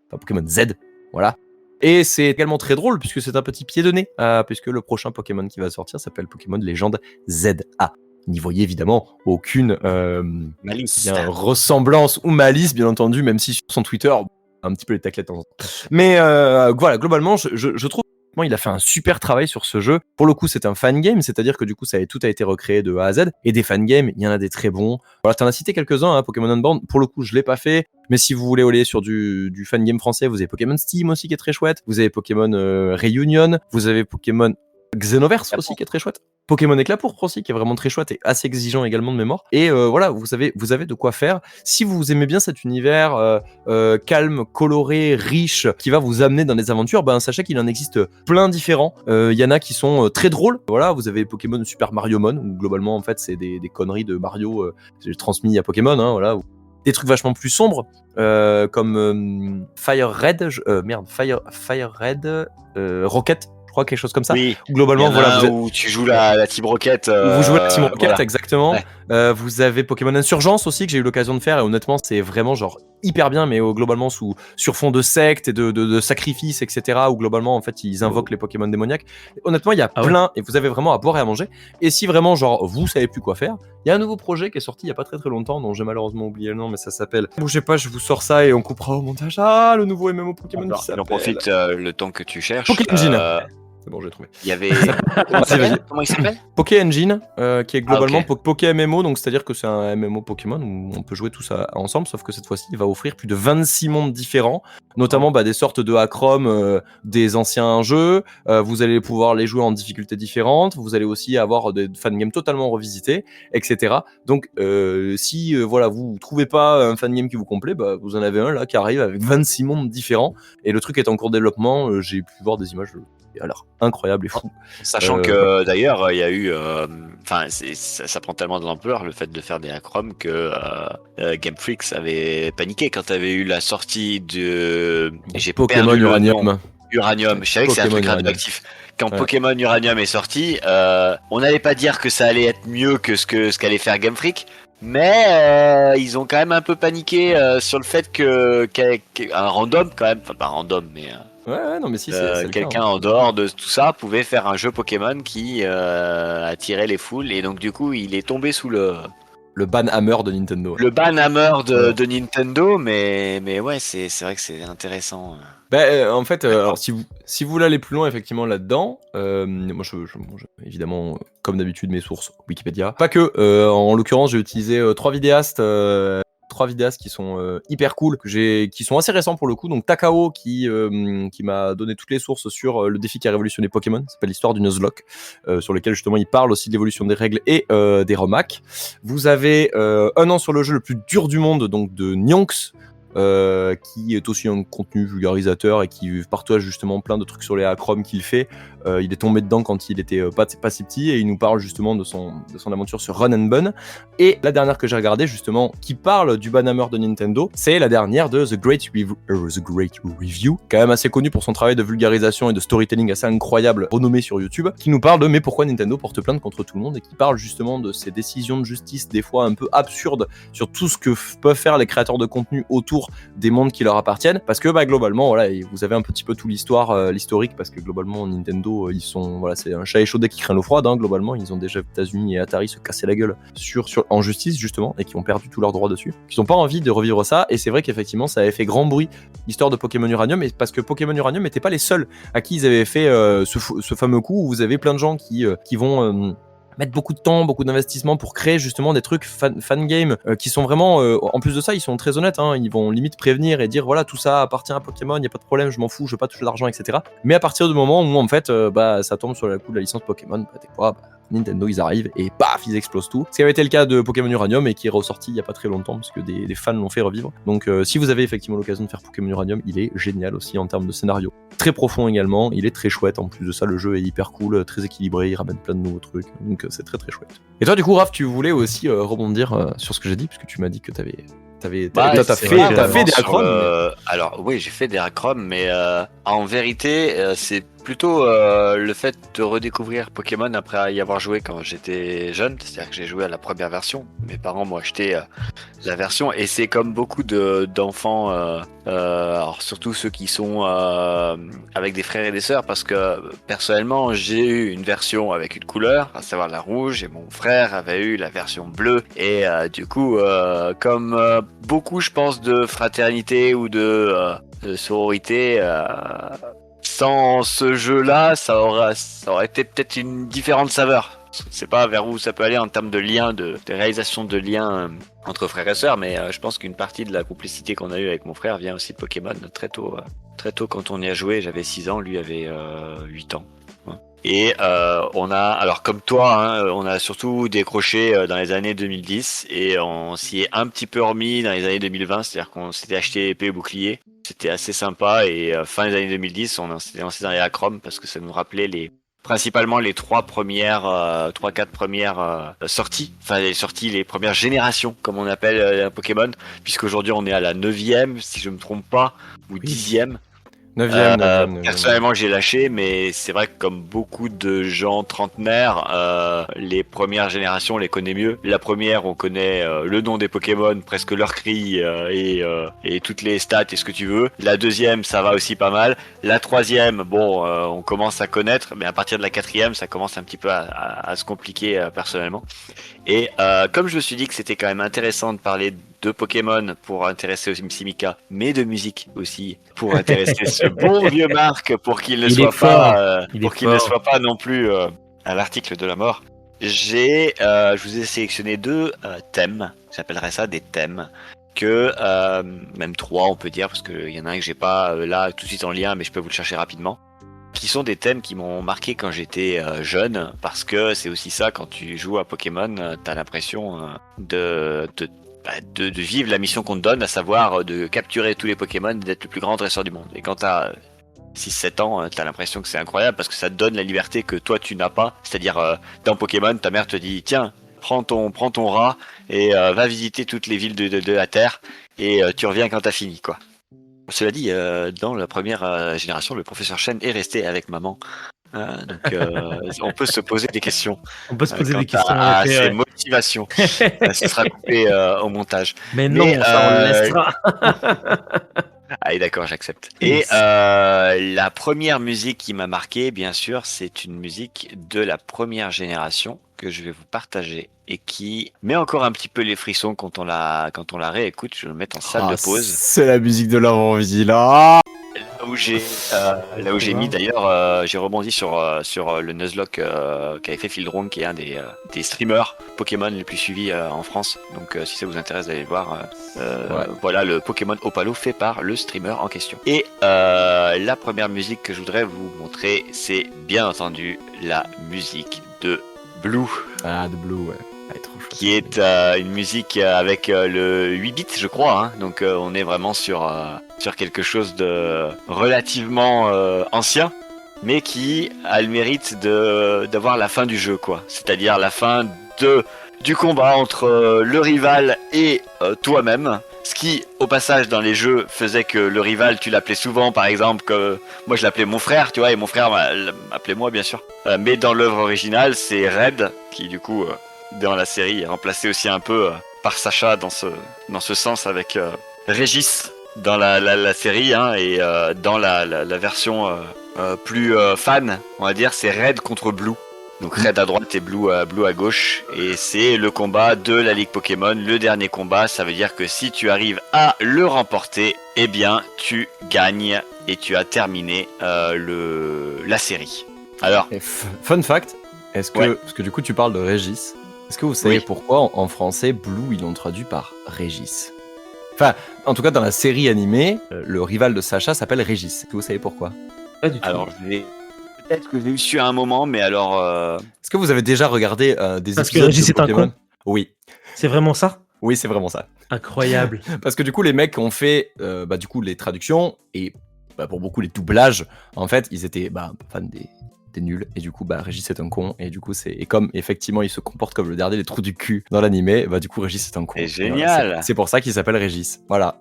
enfin Pokémon Z, voilà. Et c'est également très drôle, puisque c'est un petit pied de nez, puisque le prochain Pokémon qui va sortir s'appelle Pokémon Légende ZA. N'y voyez évidemment aucune malice, ressemblance ou malice, bien entendu, même si sur son Twitter, un petit peu les taclettes en temps. Mais voilà, globalement, je trouve il a fait un super travail sur ce jeu. Pour le coup, c'est un fan game, c'est-à-dire que du coup, tout a été recréé de A à Z. Et des fan games, il y en a des très bons. Voilà, t'en as cité quelques-uns, Pokémon Unbound. Pour le coup, je l'ai pas fait. Mais si vous voulez aller sur du fan game français, vous avez Pokémon Steam aussi qui est très chouette. Vous avez Pokémon Reunion. Vous avez Pokémon Xenoverse aussi qui est très chouette. Pokémon Éclat Pourpre aussi qui est vraiment très chouette et assez exigeant également de mémoire. Et voilà, vous avez de quoi faire. Si vous aimez bien cet univers calme, coloré, riche, qui va vous amener dans des aventures, sachez qu'il en existe plein différents. Il y en a qui sont très drôles. Voilà, vous avez Pokémon Super Mario Mon, où globalement en fait c'est des conneries de Mario transmis à Pokémon. Voilà. Des trucs vachement plus sombres, comme Fire Red, Rocket. Quelque chose comme ça. Oui, globalement, voilà. Où tu joues la Team Rocket. Vous jouez la Team Rocket, voilà. exactement. Ouais. Vous avez Pokémon Insurgence aussi, que j'ai eu l'occasion de faire, et honnêtement, c'est vraiment genre hyper bien, mais globalement sur fond de secte et de sacrifices, etc. Où globalement, en fait, ils invoquent les Pokémon démoniaques. Et honnêtement, il y a plein, et vous avez vraiment à boire et à manger. Et si vraiment, genre, vous savez plus quoi faire, il y a un nouveau projet qui est sorti il y a pas très longtemps, dont j'ai malheureusement oublié le nom, mais ça s'appelle. Bougez pas, je vous sors ça et on coupera au montage. Ah, le nouveau MMO Pokémon qui s'appelle. On profite le temps que tu cherches. Poké Engine. C'est bon, j'ai trouvé. Il y avait. Vas-y. Comment il s'appelle? Poké Engine, qui est globalement ok. Poké MMO, donc c'est-à-dire que c'est un MMO Pokémon où on peut jouer tous ensemble, sauf que cette fois-ci, il va offrir plus de 26 mondes différents, notamment des sortes de Acrom des anciens jeux. Vous allez pouvoir les jouer en difficultés différentes. Vous allez aussi avoir des fangames totalement revisités, etc. Donc, si voilà, vous trouvez pas un fangame qui vous complaît, vous en avez un là qui arrive avec 26 mondes différents. Et le truc est en cours de développement. J'ai pu voir des images. Alors incroyable et fou. Sachant que d'ailleurs il y a eu, ça prend tellement de l'ampleur le fait de faire des Acrom que Game Freak avait paniqué quand avait eu la sortie de Pokémon Uranium. Je savais que c'est un truc radioactif. Quand Pokémon Uranium est sorti, on n'allait pas dire que ça allait être mieux que ce qu'allait faire Game Freak. Mais ils ont quand même un peu paniqué sur le fait qu'un random quand même, enfin pas random mais Ouais, non mais si c'est quelqu'un en dehors de tout ça pouvait faire un jeu Pokémon qui attirait les foules et donc du coup il est tombé sous le ban hammer de Nintendo. Le ban hammer de Nintendo, mais ouais c'est vrai que c'est intéressant. En fait, alors si vous voulez aller plus loin effectivement là-dedans, moi je évidemment comme d'habitude mes sources Wikipédia. Pas que, en l'occurrence j'ai utilisé 3 vidéastes qui sont hyper cool, qui sont assez récents pour le coup. Donc Takao qui m'a donné toutes les sources sur le défi qui a révolutionné Pokémon, ça s'appelle l'histoire du Nuzlocke, sur lequel justement il parle aussi de l'évolution des règles et des remaks. Vous avez un an sur le jeu le plus dur du monde, donc de Nyonks, qui est aussi un contenu vulgarisateur et qui partage justement plein de trucs sur les Acrom qu'il fait. Il est tombé dedans quand il était pas si petit et il nous parle justement de son aventure sur Run and Bun. Et la dernière que j'ai regardée justement, qui parle du banhammer de Nintendo, c'est la dernière de The Great Review, quand même assez connu pour son travail de vulgarisation et de storytelling assez incroyable, renommé sur YouTube, qui nous parle de mais pourquoi Nintendo porte plainte contre tout le monde et qui parle justement de ces décisions de justice des fois un peu absurdes sur tout ce que peuvent faire les créateurs de contenu autour des mondes qui leur appartiennent, parce que globalement voilà, vous avez un petit peu tout l'historique, parce que globalement Nintendo ils sont c'est un chat échaudé qui craint l'eau froide, hein, globalement ils ont déjà États-Unis et Atari se casser la gueule en justice justement et qui ont perdu tous leurs droits dessus, qui n'ont pas envie de revivre ça. Et c'est vrai qu'effectivement ça avait fait grand bruit l'histoire de Pokémon Uranium, et parce que Pokémon Uranium n'était pas les seuls à qui ils avaient fait ce fameux coup où vous avez plein de gens qui vont mettre beaucoup de temps, beaucoup d'investissement pour créer justement des trucs fan game qui sont vraiment, en plus de ça, ils sont très honnêtes, hein, ils vont limite prévenir et dire voilà, tout ça appartient à Pokémon, il y a pas de problème, je m'en fous, je veux pas toucher d'argent, etc. Mais à partir du moment où en fait ça tombe sur le coup de la licence Pokémon, t'es quoi, Nintendo ils arrivent et paf ils explosent tout. Ce qui avait été le cas de Pokémon Uranium et qui est ressorti il y a pas très longtemps parce que des fans l'ont fait revivre. Donc si vous avez effectivement l'occasion de faire Pokémon Uranium, il est génial aussi en termes de scénario. Très profond également, il est très chouette, en plus de ça le jeu est hyper cool, très équilibré, il ramène plein de nouveaux trucs, donc c'est très très chouette. Et toi du coup Raph, tu voulais aussi rebondir sur ce que j'ai dit, puisque tu m'as dit que t'as fait des Acrom. Alors oui, j'ai fait des Acrom, mais en vérité c'est plutôt le fait de redécouvrir Pokémon après y avoir joué quand j'étais jeune, c'est-à-dire que j'ai joué à la première version. Mes parents m'ont acheté la version, et c'est comme beaucoup d'enfants, alors surtout ceux qui sont avec des frères et des sœurs, parce que personnellement j'ai eu une version avec une couleur, à savoir la rouge, et mon frère avait eu la version bleue, et du coup comme beaucoup je pense de fraternité ou de sororité, sans ce jeu-là, ça aurait été peut-être une différente saveur. Je sais pas vers où ça peut aller en termes de liens, de réalisation de liens entre frères et sœurs, mais je pense qu'une partie de la complicité qu'on a eue avec mon frère vient aussi de Pokémon très tôt. Très tôt quand on y a joué, j'avais 6 ans, lui avait 8 ans. Et on a, alors comme toi, hein, on a surtout décroché dans les années 2010 et on s'y est un petit peu remis dans les années 2020, c'est-à-dire qu'on s'était acheté épée et bouclier. C'était assez sympa, et fin des années 2010, on s'était lancé dans les Acrom parce que ça nous rappelait principalement les 3-4 premières sorties, enfin les premières générations comme on appelle Pokémon, puisqu'aujourd'hui on est à la 9e si je me trompe pas, ou 10e. 9e. Personnellement, j'ai lâché, mais c'est vrai que comme beaucoup de gens trentenaires, les premières générations, on les connaît mieux. La première, on connaît le nom des Pokémon, presque leur cri et toutes les stats et ce que tu veux. La deuxième, ça va aussi pas mal. La troisième, bon, on commence à connaître, mais à partir de la quatrième, ça commence un petit peu à se compliquer personnellement. Et comme je me suis dit que c'était quand même intéressant de parler de Pokémon pour intéresser aussi Mika, mais de musique aussi pour intéresser ce bon vieux Marc pour qu'il ne soit pas, ne soit pas non plus à l'article de la mort. Je vous ai sélectionné 2 thèmes, j'appellerais ça des thèmes, que même 3 on peut dire, parce qu'il y en a un que j'ai pas là tout de suite en lien, mais je peux vous le chercher rapidement. Qui sont des thèmes qui m'ont marqué quand j'étais jeune, parce que c'est aussi ça, quand tu joues à Pokémon, t'as l'impression de vivre la mission qu'on te donne, à savoir de capturer tous les Pokémon et d'être le plus grand dresseur du monde. Et quand t'as 6-7 ans, t'as l'impression que c'est incroyable, parce que ça te donne la liberté que toi tu n'as pas, c'est-à-dire dans Pokémon, ta mère te dit tiens, prends ton rat et va visiter toutes les villes de la Terre, et tu reviens quand t'as fini, quoi. Cela dit, dans la première génération, le professeur Chen est resté avec maman. Donc, on peut se poser des questions. On peut se poser des questions à ses motivations. Ça sera coupé au montage. Mais non, ça on le laissera. Allez, d'accord, j'accepte. Et la première musique qui m'a marqué, bien sûr, c'est une musique de la première génération que je vais vous partager et qui met encore un petit peu les frissons quand on la réécoute. Je vais le mettre en salle de pause. C'est la musique de l'avant-vie là. Là où j'ai mis d'ailleurs, j'ai rebondi sur le Nuzlocke qu'avait fait Fieldrone, qui est un des streamers Pokémon les plus suivis en France. Donc si ça vous intéresse d'aller le voir, voilà le Pokémon Opalo fait par le streamer en question. Et la première musique que je voudrais vous montrer, c'est bien entendu la musique de Blue. Ah, de Blue, ouais. Qui est une musique avec le 8 bits, je crois, hein. Donc on est vraiment sur quelque chose de relativement ancien, mais qui a le mérite d'avoir la fin du jeu, quoi. C'est-à-dire la fin du combat entre le rival et toi-même. Ce qui, au passage, dans les jeux, faisait que le rival, tu l'appelais souvent, par exemple, que moi je l'appelais mon frère, tu vois, et mon frère m'appelait moi, bien sûr. Mais dans l'œuvre originale, c'est Red, qui du coup, dans la série, est remplacé aussi un peu par Sacha dans ce sens avec Régis dans la série, hein, et dans la version plus fan, on va dire, c'est Red contre Blue. Donc Red à droite et Blue à gauche, et c'est le combat de la Ligue Pokémon, le dernier combat. Ça veut dire que si tu arrives à le remporter, eh bien tu gagnes et tu as terminé la série. Alors, fun fact, parce que du coup tu parles de Régis, est-ce que vous savez pourquoi en français Blue ils l'ont traduit par Régis? Enfin, en tout cas dans la série animée, le rival de Sacha s'appelle Régis. Est-ce que vous savez pourquoi? Pas du tout. Alors peut-être que j'ai eu su à un moment, mais alors... Est-ce que vous avez déjà regardé des Parce que épisodes Régis de est un Pokémon? con. Oui. C'est vraiment ça? Oui, c'est vraiment ça. Incroyable. Parce que du coup, les mecs ont fait du coup les traductions et pour beaucoup les doublages. En fait, ils étaient fans des nuls, et du coup Régis est un con, et du coup et comme effectivement il se comporte comme le dernier des trous du cul dans l'animé, du coup Régis est un con. C'est génial. Voilà, c'est pour ça qu'il s'appelle Régis. Voilà.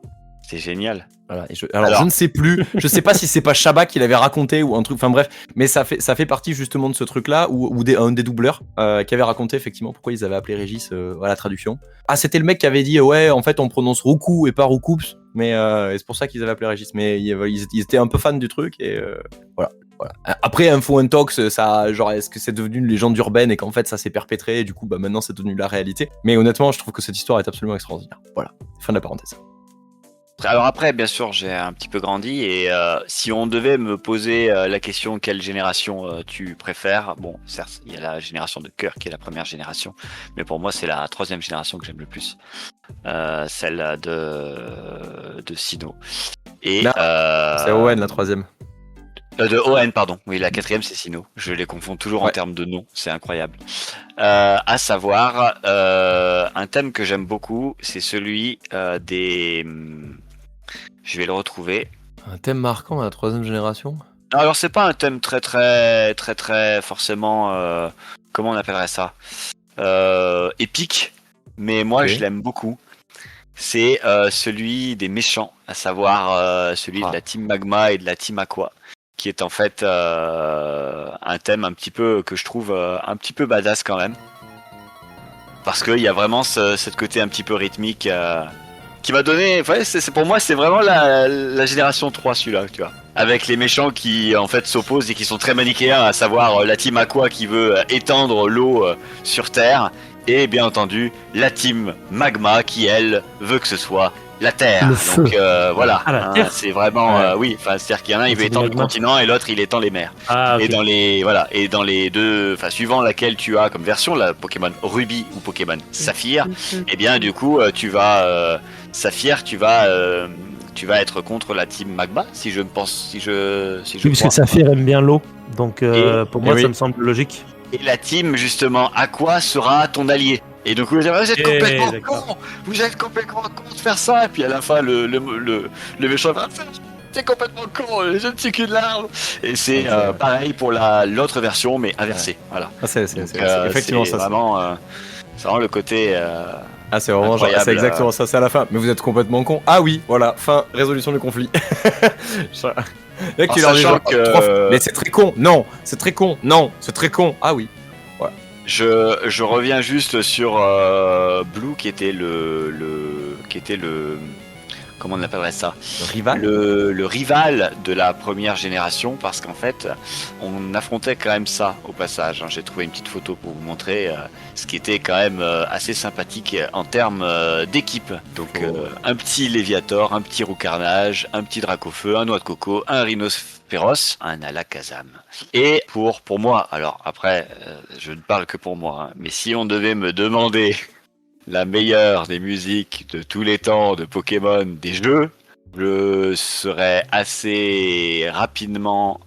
C'est génial. Voilà. Et alors, je ne sais plus, je sais pas si c'est pas Shabba qui l'avait raconté ou un truc, enfin bref, mais ça fait partie justement de ce truc-là, ou un des doubleurs qui avait raconté effectivement pourquoi ils avaient appelé Régis à la traduction. Ah, c'était le mec qui avait dit ouais, en fait on prononce Roku et pas Roukoups, mais c'est pour ça qu'ils avaient appelé Régis, mais ils étaient un peu fans du truc, et voilà. Après, Info Intox, ça, genre, est-ce que c'est devenu une légende urbaine et qu'en fait ça s'est perpétré, et du coup maintenant c'est devenu la réalité. Mais honnêtement, je trouve que cette histoire est absolument extraordinaire. Voilà, fin de la parenthèse. Alors après, bien sûr, j'ai un petit peu grandi, et si on devait me poser la question quelle génération tu préfères, bon, certes, il y a la génération de cœur qui est la première génération, mais pour moi c'est la troisième génération que j'aime le plus, celle de Sinnoh. Et c'est Owen la troisième. De ON, pardon. Oui, la quatrième, c'est Sinnoh. Je les confonds toujours en termes de nom. C'est incroyable. À savoir, un thème que j'aime beaucoup, c'est celui des... Je vais le retrouver. Un thème marquant à la troisième génération? Non, alors, c'est pas un thème très forcément... comment on appellerait ça? Épique. Mais moi, je l'aime beaucoup. c'est celui des méchants, à savoir celui de la team Magma et de la team Aqua, qui est en fait un thème un petit peu que je trouve un petit peu badass quand même, parce qu'il y a vraiment cette côté un petit peu rythmique qui m'a donné. Ouais, c'est pour moi, c'est vraiment la génération 3, celui-là, tu vois. Avec les méchants qui en fait s'opposent et qui sont très manichéens, à savoir la team Aqua qui veut étendre l'eau sur Terre, et bien entendu la team Magma qui elle veut que ce soit la Terre. Donc voilà, la Terre. c'est vraiment oui. Enfin, c'est-à-dire qu'il y en a un il veut étendre le continent et l'autre il étend les mers. Okay. Et dans les deux, enfin suivant laquelle tu as comme version, la Pokémon Ruby ou Pokémon Saphir, et bien du coup tu vas Saphir, tu vas être contre la team Magma, si je pense, si je oui, parce que Saphir aime bien l'eau, donc pour moi ça me semble logique. Et la team justement Aqua sera ton allié. Et donc vous êtes complètement con, vous êtes complètement con de faire ça. Et puis à la fin le méchant va faire. C'est complètement con, je ne suis qu'une larve. Et c'est pareil pour l'autre version, mais inversée. Voilà. Ah, c'est effectivement ça. C'est vraiment le côté. Ah, c'est vraiment genre, c'est exactement ça, c'est à la fin. Mais vous êtes complètement con. Ah oui, voilà, fin, résolution du conflit. Mec, tu leur dis genre, mais c'est très con, non, c'est très con, non, c'est très con. Ah oui. Voilà. Je reviens juste sur Blue qui était le comment on appellerait ça ? Le rival ? Le rival de la première génération, parce qu'en fait, on affrontait quand même ça au passage. J'ai trouvé une petite photo pour vous montrer ce qui était quand même assez sympathique en termes d'équipe. Donc un petit Léviator, un petit Roucarnage, un petit Dracofeu, un Noix de Coco, un Rhinocéros, un Alakazam. Et pour moi, alors après, je ne parle que pour moi, hein, mais si on devait me demander la meilleure des musiques de tous les temps de Pokémon des jeux, je serais assez rapidement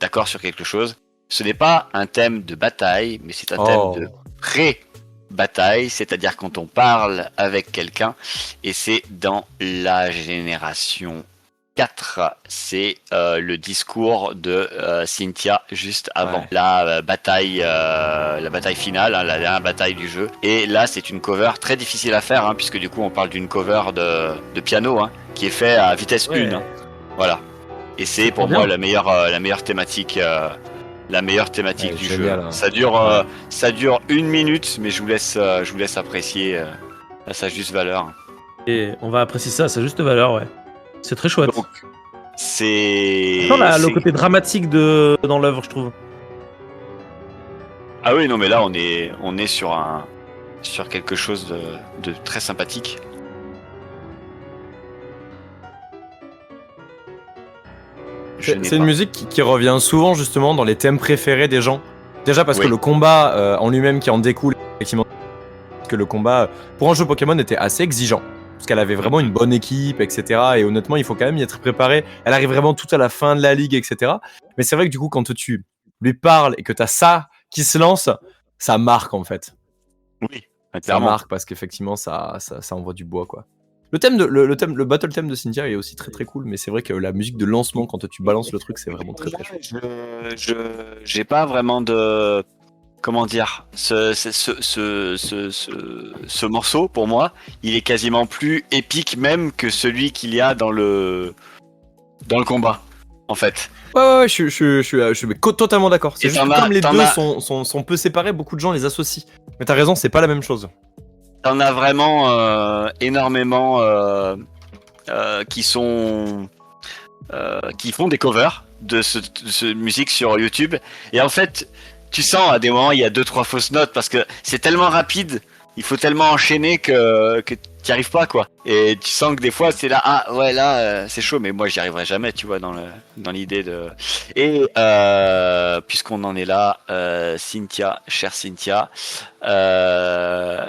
d'accord sur quelque chose. Ce n'est pas un thème de bataille, mais c'est un thème de pré-bataille, c'est-à-dire quand on parle avec quelqu'un, et c'est dans la génération 4, c'est le discours de Cynthia juste avant la bataille finale, hein, la dernière bataille du jeu. Et là, c'est une cover très difficile à faire, hein, puisque du coup, on parle d'une cover de piano, hein, qui est fait à vitesse 1. Hein. Voilà. Et c'est pour moi la meilleure thématique. La meilleure thématique du génial, jeu. Hein. Ça dure 1 minute, mais je vous laisse apprécier à sa juste valeur. Et on va apprécier ça à sa juste valeur, ouais. C'est très chouette. Donc, c'est le côté dramatique dans l'œuvre, je trouve. Ah oui, non, mais là, on est sur quelque chose de très sympathique. C'est une musique qui revient souvent, justement, dans les thèmes préférés des gens. Déjà parce que le combat en lui-même qui en découle, effectivement, parce que le combat, pour un jeu Pokémon, était assez exigeant. Parce qu'elle avait vraiment une bonne équipe, etc. Et honnêtement, il faut quand même y être préparé. Elle arrive vraiment tout à la fin de la ligue, etc. Mais c'est vrai que du coup, quand tu lui parles et que tu as ça qui se lance, ça marque en fait. Oui, ça marque parce qu'effectivement, ça envoie du bois, quoi. Le battle theme de Cynthia est aussi très très cool, mais c'est vrai que la musique de lancement, quand tu balances le truc, c'est vraiment très très chouette. J'ai pas vraiment de... Comment dire, ce morceau, pour moi, il est quasiment plus épique même que celui qu'il y a dans le combat, en fait. Ouais, je suis totalement d'accord. C'est juste que comme les deux sont peu séparés, beaucoup de gens les associent. Mais t'as raison, c'est pas la même chose. T'en as vraiment énormément qui font des covers de ce musique sur YouTube. Et en fait... Tu sens à des moments il y a 2-3 fausses notes parce que c'est tellement rapide, il faut tellement enchaîner que tu n'y arrives pas, quoi. Et tu sens que des fois c'est là, c'est chaud, mais moi j'y arriverai jamais, tu vois, dans l'idée de. Et puisqu'on en est là, Cynthia, chère Cynthia,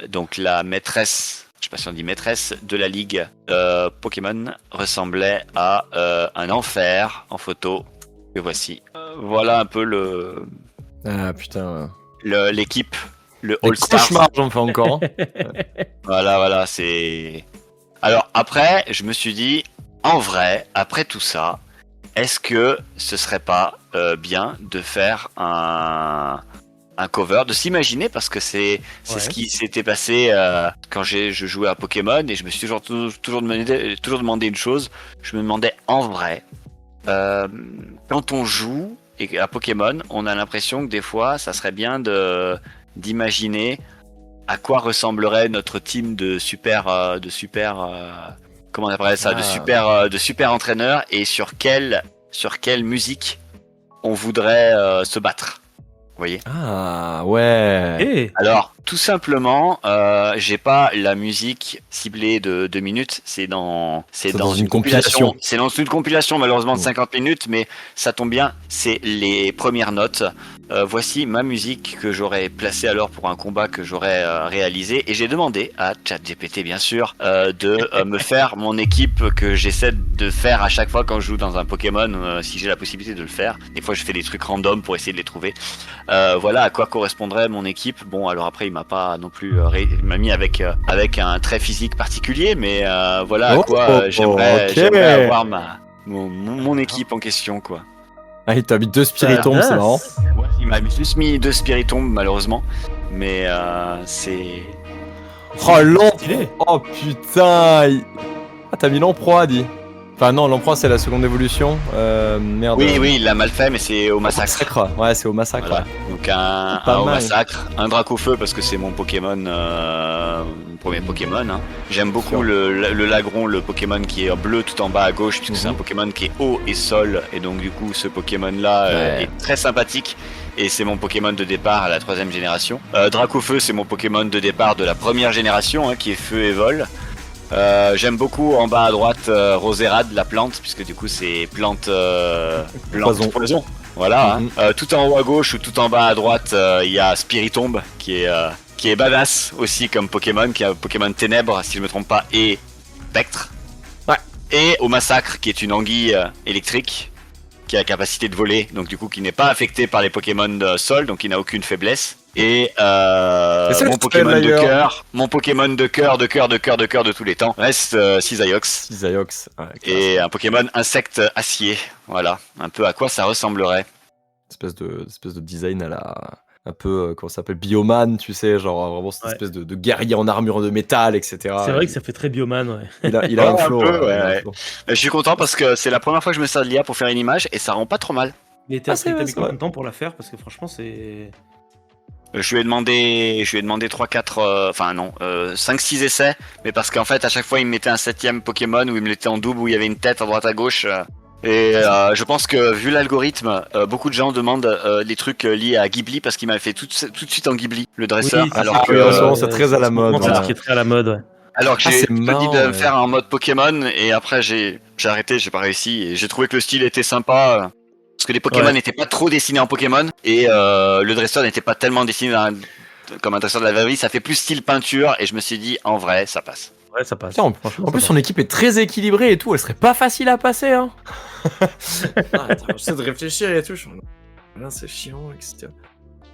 donc la maîtresse, je sais pas si on dit maîtresse de la ligue Pokémon, ressemblait à un enfer en photo. Et voici. Voilà un peu le. Ah putain. L'équipe, le All-Star. Cauchemar, j'en fais encore. Voilà, c'est. Alors après, je me suis dit, en vrai, après tout ça, est-ce que ce serait pas bien de faire un un cover, de s'imaginer, parce que c'est ce qui s'était passé quand je jouais à Pokémon, et je me suis toujours demandé une chose. Je me demandais en vrai, quand on joue à Pokémon, on a l'impression que des fois, ça serait bien d'imaginer à quoi ressemblerait notre team de super comment on appellerait ça, de super entraîneurs, et sur quelle musique on voudrait se battre. Vous voyez ? Ah ouais. Et Alors, tout simplement, j'ai pas la musique ciblée de 2 minutes. C'est dans une compilation. C'est dans une compilation, malheureusement, de 50 minutes, mais ça tombe bien. C'est les premières notes. Voici ma musique que j'aurais placée alors pour un combat que j'aurais réalisé. Et j'ai demandé à ChatGPT, bien sûr, de me faire mon équipe que j'essaie de faire à chaque fois quand je joue dans un Pokémon, si j'ai la possibilité de le faire. Des fois, je fais des trucs random pour essayer de les trouver. Voilà à quoi correspondrait mon équipe. Bon, alors après, il m'a pas non plus il m'a mis avec un trait physique particulier, mais voilà à quoi j'aimerais avoir mon équipe en question, quoi. Ah, il t'a mis 2 Spiritombes, c'est marrant. Ouais, il m'a juste mis 2 Spiritombes, malheureusement, mais c'est... Oh l'emploi. Oh putain. Ah, t'as mis l'emploi, dit. Enfin non, l'emploi c'est la seconde évolution. Merde. Oui, il l'a mal fait, mais c'est au massacre. Ouais, c'est au massacre. Voilà. Donc un au massacre, un Dracofeu parce que c'est mon Pokémon, mon premier Pokémon. Hein. J'aime beaucoup le Lagron, le Pokémon qui est bleu tout en bas à gauche, puisque c'est un Pokémon qui est eau et sol, et donc du coup ce Pokémon là est très sympathique. Et c'est mon Pokémon de départ à la 3ème génération. Dracofeu, c'est mon Pokémon de départ de la 1re génération, hein, qui est feu et vol. J'aime beaucoup en bas à droite Roserade, la plante, puisque du coup c'est plante poison. Voilà. Hein. Tout en haut à gauche ou tout en bas à droite, il y a Spiritomb qui est badass aussi comme Pokémon, qui est un Pokémon ténèbres si je me trompe pas, et Spectre. Ouais. Et au massacre qui est une anguille électrique qui a la capacité de voler, donc du coup qui n'est pas affecté par les Pokémon de sol, donc il n'a aucune faiblesse. Et mon Pokémon de cœur de tous les temps reste Cisaiox. Ouais, et un Pokémon insecte acier. Voilà, un peu à quoi ça ressemblerait. Espèce de design à la... Un peu, comment ça s'appelle, Bioman, tu sais, genre vraiment cette espèce de guerrier en armure de métal, etc. C'est vrai que ça fait très Bioman, ouais. Il a un flow. Je suis content parce que c'est la première fois que je me sers de l'IA pour faire une image et ça rend pas trop mal. Mais t'as mis combien de temps pour la faire? Parce que franchement, c'est... Je lui ai demandé 5-6 essais, mais parce qu'en fait à chaque fois il me mettait un 7ème Pokémon où il me mettait en double, où il y avait une tête à droite à gauche. Et je pense que vu l'algorithme, beaucoup de gens demandent les trucs liés à Ghibli parce qu'il m'avait fait tout de suite en Ghibli, le dresseur. Oui, alors que c'est très à la mode. C'est ce qui est très à la mode, ouais. Alors que j'ai dit de me faire un mode Pokémon et après j'ai arrêté, j'ai pas réussi et j'ai trouvé que le style était sympa. Parce que les Pokémon n'étaient pas trop dessinés en Pokémon et le dresseur n'était pas tellement dessiné comme un dresseur de la vraie vie, ça fait plus style peinture et je me suis dit en vrai ça passe. Ouais, ça passe. Tiens, en plus son équipe est très équilibrée et tout, elle serait pas facile à passer, hein. Attends, j'essaie de réfléchir et tout, là c'est chiant, etc.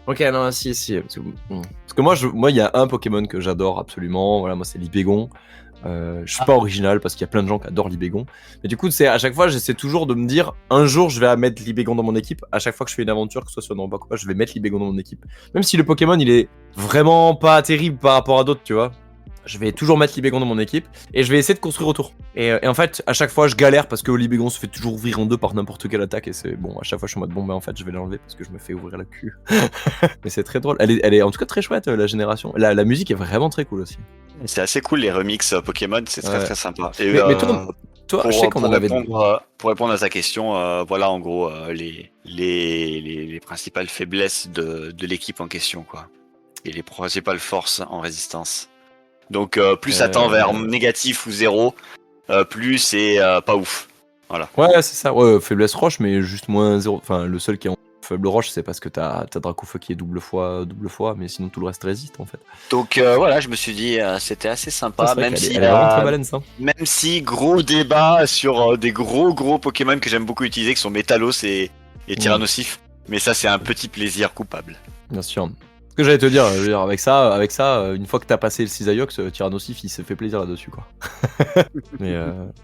Ok, non, si. Parce que moi il y a un Pokémon que j'adore absolument, voilà, moi c'est Libégon. Je suis pas original parce qu'il y a plein de gens qui adorent Libégon, mais du coup c'est à chaque fois j'essaie toujours de me dire un jour je vais mettre Libégon dans mon équipe. À chaque fois que je fais une aventure, que ce soit sur Norba ou pas, je vais mettre Libégon dans mon équipe, même si le Pokémon il est vraiment pas terrible par rapport à d'autres, tu vois. Je vais toujours mettre Libégon dans mon équipe et je vais essayer de construire autour. Et en fait, à chaque fois, je galère parce que Libégon se fait toujours ouvrir en deux par n'importe quelle attaque. Et c'est bon, à chaque fois, je suis en mode bon, en fait, je vais l'enlever parce que je me fais ouvrir la cul. Mais c'est très drôle. Elle est en tout cas très chouette, la génération. La musique est vraiment très cool aussi. C'est assez cool les remixes Pokémon, c'est très très sympa. Et mais toi, je sais qu'on en avait. Pour répondre à ta question, voilà en gros les principales faiblesses de l'équipe en question, quoi. Et les principales forces en résistance. Donc plus ça tend vers négatif ou 0, plus c'est pas ouf. Voilà. Ouais, c'est ça. Ouais, faiblesse roche, mais juste moins 0. Enfin, le seul qui est en faible roche, c'est parce que t'as Dracofeu qui est double fois, mais sinon tout le reste résiste en fait. Donc voilà, je me suis dit c'était assez sympa, même si elle est vraiment très balance, hein. Même si gros débat sur des gros Pokémon que j'aime beaucoup utiliser, qui sont Métalos et Tyrannosif. Mais ça, c'est un petit plaisir coupable. Bien sûr. Ce que j'allais te dire, avec ça, une fois que t'as passé le Cisaiox, Tyrannosif, il se fait plaisir là-dessus, quoi. mais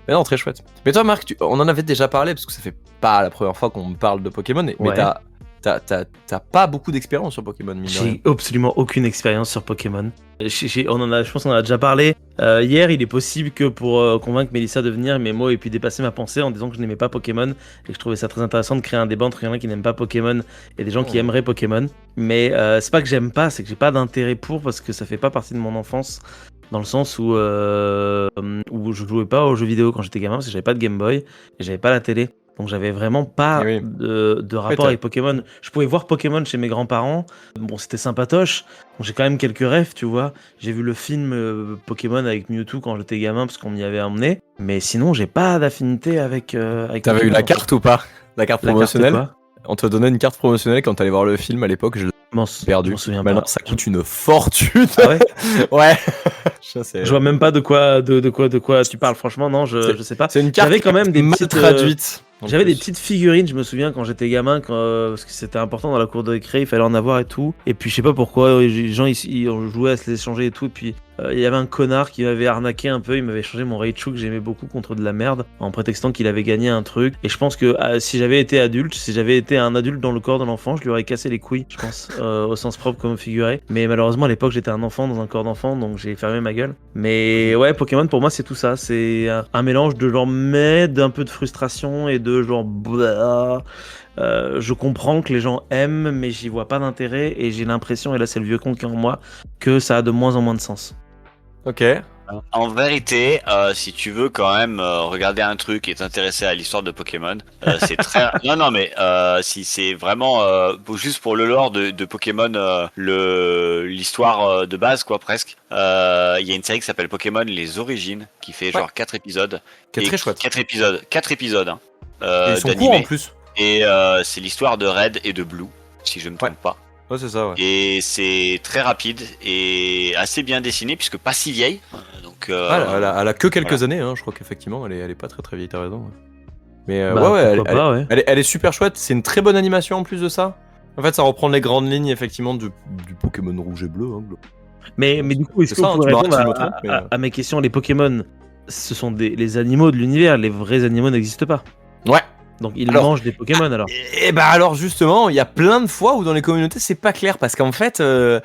non, très chouette. Mais toi, Marc, on en avait déjà parlé, parce que ça fait pas la première fois qu'on me parle de Pokémon, mais t'as t'as pas beaucoup d'expérience sur Pokémon, mine de rien. J'ai absolument aucune expérience sur Pokémon. Je pense qu'on en a déjà parlé. Hier, il est possible que pour convaincre Mélissa de venir, mes mots aient pu dépasser ma pensée en disant que je n'aimais pas Pokémon et que je trouvais ça très intéressant de créer un débat entre il y en a qui n'aiment pas Pokémon et des gens qui aimeraient Pokémon. Mais c'est pas que j'aime pas, c'est que j'ai pas d'intérêt pour parce que ça fait pas partie de mon enfance. Dans le sens où je jouais pas aux jeux vidéo quand j'étais gamin parce que j'avais pas de Game Boy et j'avais pas la télé. Donc j'avais vraiment pas Eh oui. de rapport avec Pokémon. Je pouvais voir Pokémon chez mes grands-parents. Bon, c'était sympatoche. Bon, j'ai quand même quelques rêves, tu vois. J'ai vu le film Pokémon avec Mewtwo quand j'étais gamin parce qu'on m'y avait emmené. Mais sinon, j'ai pas d'affinité avec T'avais Pokémon, eu la en fait. carte ou pas? La carte La carte promotionnelle? quoi? On te donnait une carte promotionnelle quand t'allais voir le film à l'époque, je l'ai Je perdu. m'en souviens Maintenant, pas. ça coûte une fortune. Ah ouais? Ouais. Ça, c'est... Je vois même pas de quoi tu parles. Franchement, non, je sais pas. C'est une carte J'avais quand même des mal petites, traduite. en J'avais des plus. petites figurines, je me souviens quand j'étais gamin, parce que c'était important dans la cour de récré, il fallait en avoir et tout. Et puis je sais pas pourquoi, les gens ils jouaient à se les échanger et tout. Et puis il y avait un connard qui m'avait arnaqué un peu, il m'avait changé mon Raichu que j'aimais beaucoup contre de la merde, en prétextant qu'il avait gagné un truc. Et je pense que si j'avais été adulte, si j'avais été un adulte dans le corps de l'enfant, je lui aurais cassé les couilles, je pense, au sens propre comme figuré. Mais malheureusement à l'époque j'étais un enfant dans un corps d'enfant, donc j'ai fermé ma gueule. Mais ouais, Pokémon pour moi c'est tout ça, c'est un mélange de genre d'un peu de frustration et de genre je comprends que les gens aiment, mais j'y vois pas d'intérêt et j'ai l'impression, et là c'est le vieux con qui est en moi, que ça a de moins en moins de sens. Ok. En vérité, si tu veux quand même regarder un truc et t'intéresser à l'histoire de Pokémon, c'est très... Non, mais si c'est vraiment juste pour le lore de Pokémon, l'histoire de base, quoi, presque. Il y a une série qui s'appelle Pokémon Les Origines, qui fait genre 4 épisodes. Qui est Et très chouette. 4 épisodes hein, Et ils sont d'animé. courts en plus. Et c'est l'histoire de Red et de Blue, si je me trompe pas. Ouais, c'est ça, ouais. Et c'est très rapide et assez bien dessiné puisque pas si vieille. Donc, Elle a que quelques années, hein, je crois qu'effectivement, elle est pas très très vieille, t'as raison. Ouais. Mais ouais. elle est super chouette, c'est une très bonne animation en plus de ça. En fait, ça reprend les grandes lignes effectivement du Pokémon rouge et bleu. Hein. Mais du coup, est-ce C'est qu'on ça, hein, peut tu m'arrêtes répondre si je me trompe, mais- à mes questions? Les Pokémon, ce sont les animaux de l'univers, les vrais animaux n'existent pas. Ouais. Donc ils Alors, mangent des Pokémon alors. Et bah alors justement, il y a plein de fois où dans les communautés c'est pas clair parce qu'en fait, il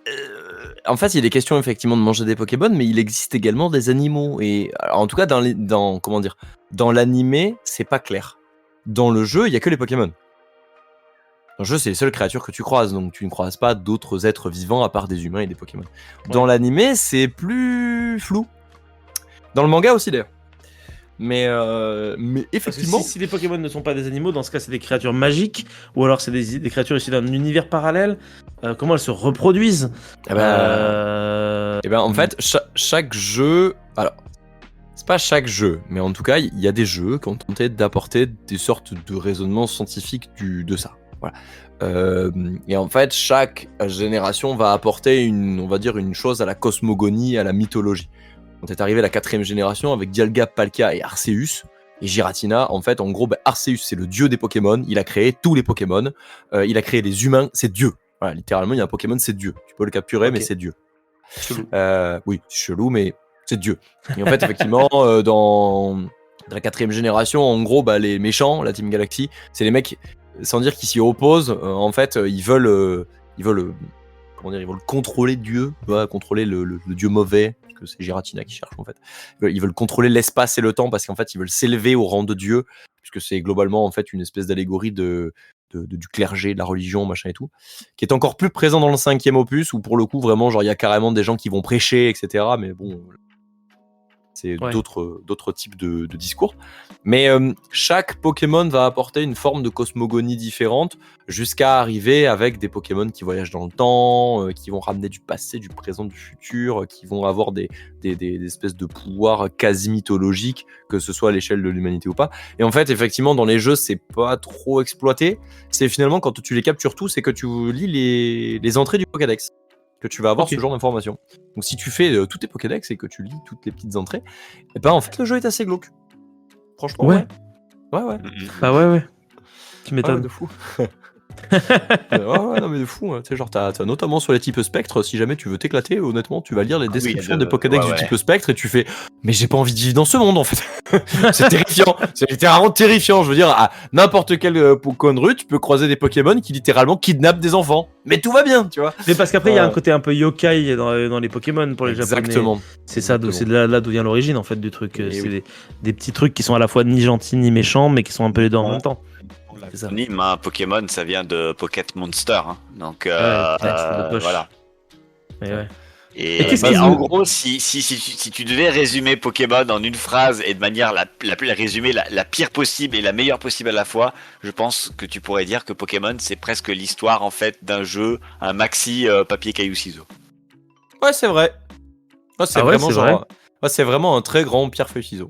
y a des questions effectivement de manger des Pokémon, mais il existe également des animaux et alors, en tout cas dans l'animé c'est pas clair. Dans le jeu il y a que les Pokémon. Dans le jeu c'est les seules créatures que tu croises, donc tu ne croises pas d'autres êtres vivants à part des humains et des Pokémon. Dans l'animé c'est plus flou. Dans le manga aussi d'ailleurs. Mais effectivement. Si les Pokémon ne sont pas des animaux, dans ce cas c'est des créatures magiques, ou alors c'est des créatures issues d'un univers parallèle. Comment elles se reproduisent? En fait, chaque jeu. Alors, c'est pas chaque jeu, mais en tout cas, il y a des jeux qui ont tenté d'apporter des sortes de raisonnements scientifiques de ça. Voilà. Et en fait, chaque génération va apporter on va dire une chose à la cosmogonie, à la mythologie. Quand est arrivé la 4ème génération avec Dialga, Palkia et Arceus et Giratina, en fait, en gros, Arceus c'est le dieu des Pokémon, il a créé tous les Pokémon, il a créé les humains, c'est Dieu. Voilà, littéralement, il y a un Pokémon, c'est Dieu. Tu peux le capturer, mais c'est Dieu. Chelou. Oui, c'est chelou, mais c'est Dieu. Et en fait, effectivement, dans la 4ème génération, en gros, les méchants, la Team Galaxy, c'est les mecs, sans dire qu'ils s'y opposent, en fait, ils veulent contrôler Dieu, contrôler le Dieu mauvais, parce que c'est Giratina qui cherche en fait. Ils veulent contrôler l'espace et le temps parce qu'en fait ils veulent s'élever au rang de Dieu, puisque c'est globalement en fait une espèce d'allégorie du clergé, de la religion, machin et tout, qui est encore plus présent dans le 5e opus où pour le coup vraiment genre il y a carrément des gens qui vont prêcher, etc. Mais bon, c'est d'autres types de discours. Mais chaque Pokémon va apporter une forme de cosmogonie différente jusqu'à arriver avec des Pokémon qui voyagent dans le temps, qui vont ramener du passé, du présent, du futur, qui vont avoir des espèces de pouvoirs quasi mythologiques, que ce soit à l'échelle de l'humanité ou pas. Et en fait, effectivement, dans les jeux, c'est pas trop exploité. C'est finalement, quand tu les captures tous, c'est que tu lis les entrées du Pokédex, que tu vas avoir ce genre d'informations. Donc si tu fais tous tes Pokédex et que tu lis toutes les petites entrées, et ben en fait le jeu est assez glauque. Franchement, ouais. Bah ouais. Tu m'étonnes. de fou. Ouais, non mais de fou, hein. Tu sais, genre t'as notamment sur les types spectres, si jamais tu veux t'éclater, honnêtement, tu vas lire les descriptions des Pokédex du type spectre et tu fais mais j'ai pas envie de vivre dans ce monde en fait. C'est terrifiant, c'est littéralement terrifiant. Je veux dire, à n'importe quel Pokémon rue, tu peux croiser des Pokémon qui littéralement kidnappent des enfants. Mais tout va bien, tu vois. Mais parce qu'après, il y a un côté un peu yokai dans les Pokémon pour les Japonais. Exactement. C'est ça, c'est là d'où vient l'origine en fait du truc. Et C'est des petits trucs qui sont à la fois ni gentils ni méchants, mais qui sont un peu les deux en même temps. C'est ça. Pokémon, ça vient de Pocket Monster. Hein. Donc, voilà. Ouais. Et en gros, si tu devais résumer Pokémon en une phrase et de manière la pire possible et la meilleure possible à la fois, je pense que tu pourrais dire que Pokémon, c'est presque l'histoire en fait d'un jeu, un maxi papier caillou ciseaux. Ouais, c'est vrai. Ouais, c'est vraiment genre. Ouais, c'est vraiment un très grand pierre feuille ciseaux.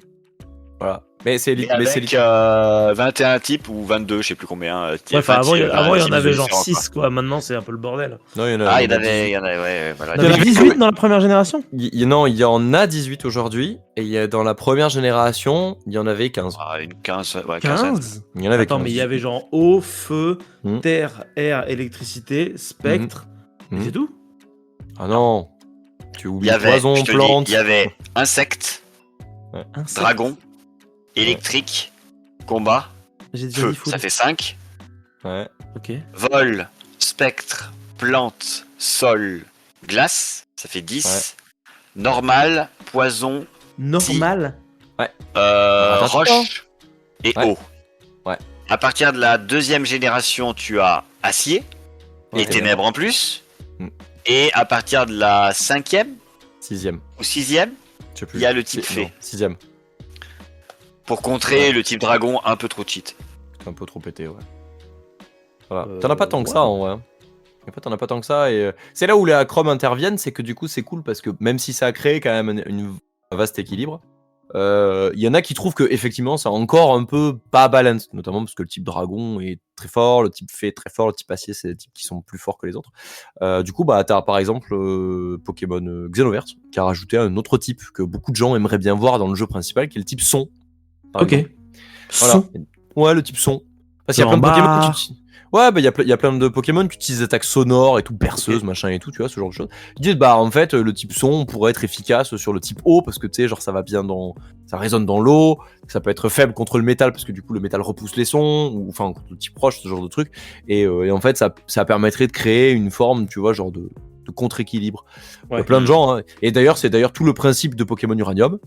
Voilà. Mais c'est 21 types ou 22, je sais plus combien. Avant il y en avait genre 6 quoi. Maintenant c'est un peu le bordel. Non, il y en a. Il y en avait voilà. Il y en a 18 dans la première génération. Non, il y en a 18 aujourd'hui et dans la première génération, il y en avait 15. 15. Il y en avait 15. Mais il y avait genre eau, feu, terre, air, électricité, spectre. Et c'est tout. Ah non. Tu oublies poison, plante. Il y avait insectes, dragon, électrique, combat, feu, ça fait 5. Ouais. Ok. Vol, spectre, plante, sol, glace, ça fait 10. Ouais. Normal, poison. Normal. Ouais. Roche et eau. Ouais. À partir de la deuxième génération, tu as acier et ténèbres en plus. Et à partir de la 5e, 6e ou 6e, il y a le type fée. 6e. Pour contrer le type dragon un peu trop cheat. C'est un peu trop pété, ouais. Voilà. T'en as pas tant que ça en vrai. En fait, t'en as pas tant que ça. Et c'est là où les acromes interviennent, c'est que du coup, c'est cool parce que même si ça a créé quand même un vaste équilibre, il y en a qui trouvent que effectivement, c'est encore un peu pas balance, notamment parce que le type dragon est très fort, le type fée est très fort, le type acier, c'est des types qui sont plus forts que les autres. Du coup, t'as par exemple Pokémon Xenoverse qui a rajouté un autre type que beaucoup de gens aimeraient bien voir dans le jeu principal, qui est le type son. Ok. Voilà. Son. Ouais, le type son. Parce qu'il y a plein de Pokémon. Ouais, il y a plein de Pokémon qui utilisent des attaques sonores et tout, berceuses, machin et tout, tu vois, ce genre de choses. Ils disent, en fait, le type son pourrait être efficace sur le type eau, parce que tu sais, genre, ça résonne dans l'eau, ça peut être faible contre le métal, parce que du coup, le métal repousse les sons, ou enfin, contre le type proche, ce genre de truc. Et en fait, ça permettrait de créer une forme, tu vois, genre de contre-équilibre. Ouais. Plein de gens, hein. Et d'ailleurs, c'est tout le principe de Pokémon Uranium,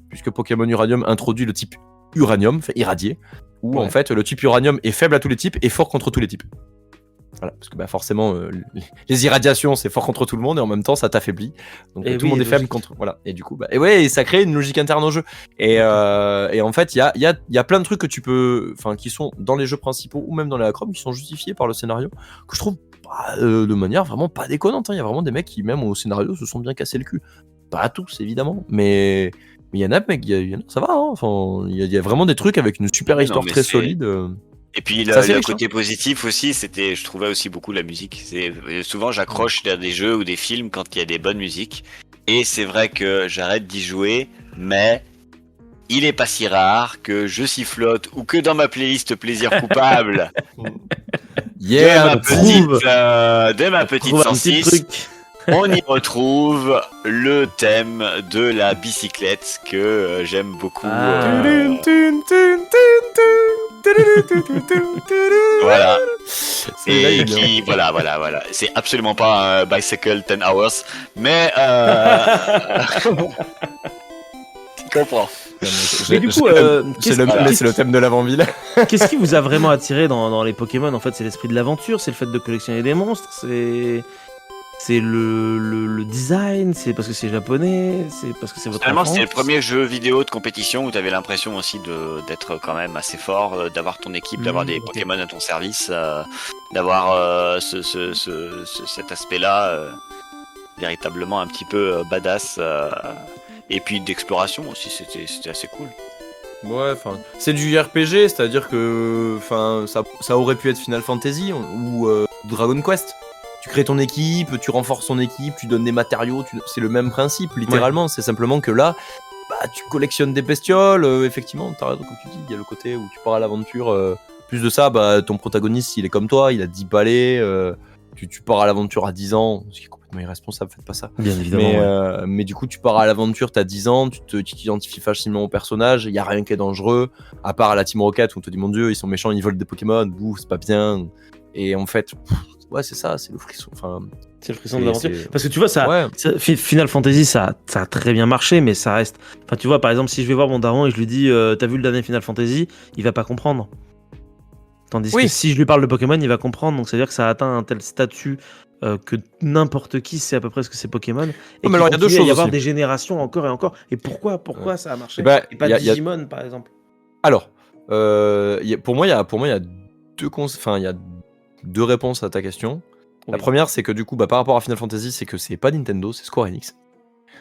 puisque Pokémon Uranium introduit le type Uranium, enfin irradié, où en fait le type Uranium est faible à tous les types et fort contre tous les types. Voilà, parce que forcément les irradiations c'est fort contre tout le monde et en même temps ça t'affaiblit. Donc tout le monde est faible contre. Voilà. Et du coup, et ça crée une logique interne au jeu. Et en fait, il y a plein de trucs que tu peux. Enfin, qui sont dans les jeux principaux ou même dans les acromes qui sont justifiés par le scénario, que je trouve de manière vraiment pas déconnante. Il y a vraiment des mecs qui, même au scénario, se sont bien cassés le cul. Pas tous, évidemment, mais il y en a, mec, ça va, hein. Enfin, il y a vraiment des trucs avec une super histoire très solide. Et puis le côté positif aussi, je trouvais aussi beaucoup la musique. Souvent j'accroche à des jeux ou des films quand il y a des bonnes musiques. Et c'est vrai que j'arrête d'y jouer, mais il est pas si rare que je sifflote ou que dans ma playlist plaisir coupable de ma petite 106. On y retrouve le thème de la bicyclette que j'aime beaucoup. Voilà. Et qui, voilà. C'est absolument pas un Bicycle 10 Hours, mais tu comprends. Mais du coup, c'est le thème de l'avant-ville. Qu'est-ce qui vous a vraiment attiré dans les Pokémon? En fait, c'est l'esprit de l'aventure, c'est le fait de collectionner des monstres, c'est le design, c'est parce que c'est japonais, c'est parce que c'est votre enfance. C'est le premier jeu vidéo de compétition où tu avais l'impression aussi d'être quand même assez fort, d'avoir ton équipe, d'avoir des Pokémon à ton service, d'avoir cet aspect-là véritablement un petit peu badass, et puis d'exploration aussi, c'était assez cool. Ouais, enfin, c'est du RPG, c'est-à-dire que ça aurait pu être Final Fantasy ou Dragon Quest. Tu crées ton équipe, tu renforces ton équipe, tu donnes des matériaux, c'est le même principe, littéralement. Ouais. C'est simplement que là, tu collectionnes des bestioles, effectivement, t'as raison, comme tu dis, il y a le côté où tu pars à l'aventure Plus de ça, bah, ton protagoniste, il est comme toi, il a 10 balais, tu pars à l'aventure à 10 ans, ce qui est complètement irresponsable, faites pas ça. Bien évidemment. Mais du coup, tu pars à l'aventure, t'as 10 ans, tu t'identifies facilement au personnage, il y a rien qui est dangereux, à part la Team Rocket où on te dit mon dieu, ils sont méchants, ils volent des Pokémon, bouh, c'est pas bien. Et en fait, ouais, c'est ça, c'est le frisson. Enfin, c'est le frisson de l'aventure. Parce que tu vois, Final Fantasy, ça a très bien marché, mais ça reste. Enfin, tu vois, par exemple, si je vais voir mon daron et je lui dis t'as vu le dernier Final Fantasy, il va pas comprendre. Tandis que si je lui parle de Pokémon, il va comprendre. Donc, ça veut dire que ça a atteint un tel statut que n'importe qui sait à peu près ce que c'est Pokémon. Et mais alors, il y a deux choses. Il va y avoir des générations encore et encore. Et pourquoi ça a marché et pas Digimon, par exemple? Alors, pour moi, il y a deux réponses à ta question. Oui. La première, c'est que du coup, par rapport à Final Fantasy, c'est que c'est pas Nintendo, c'est Square Enix.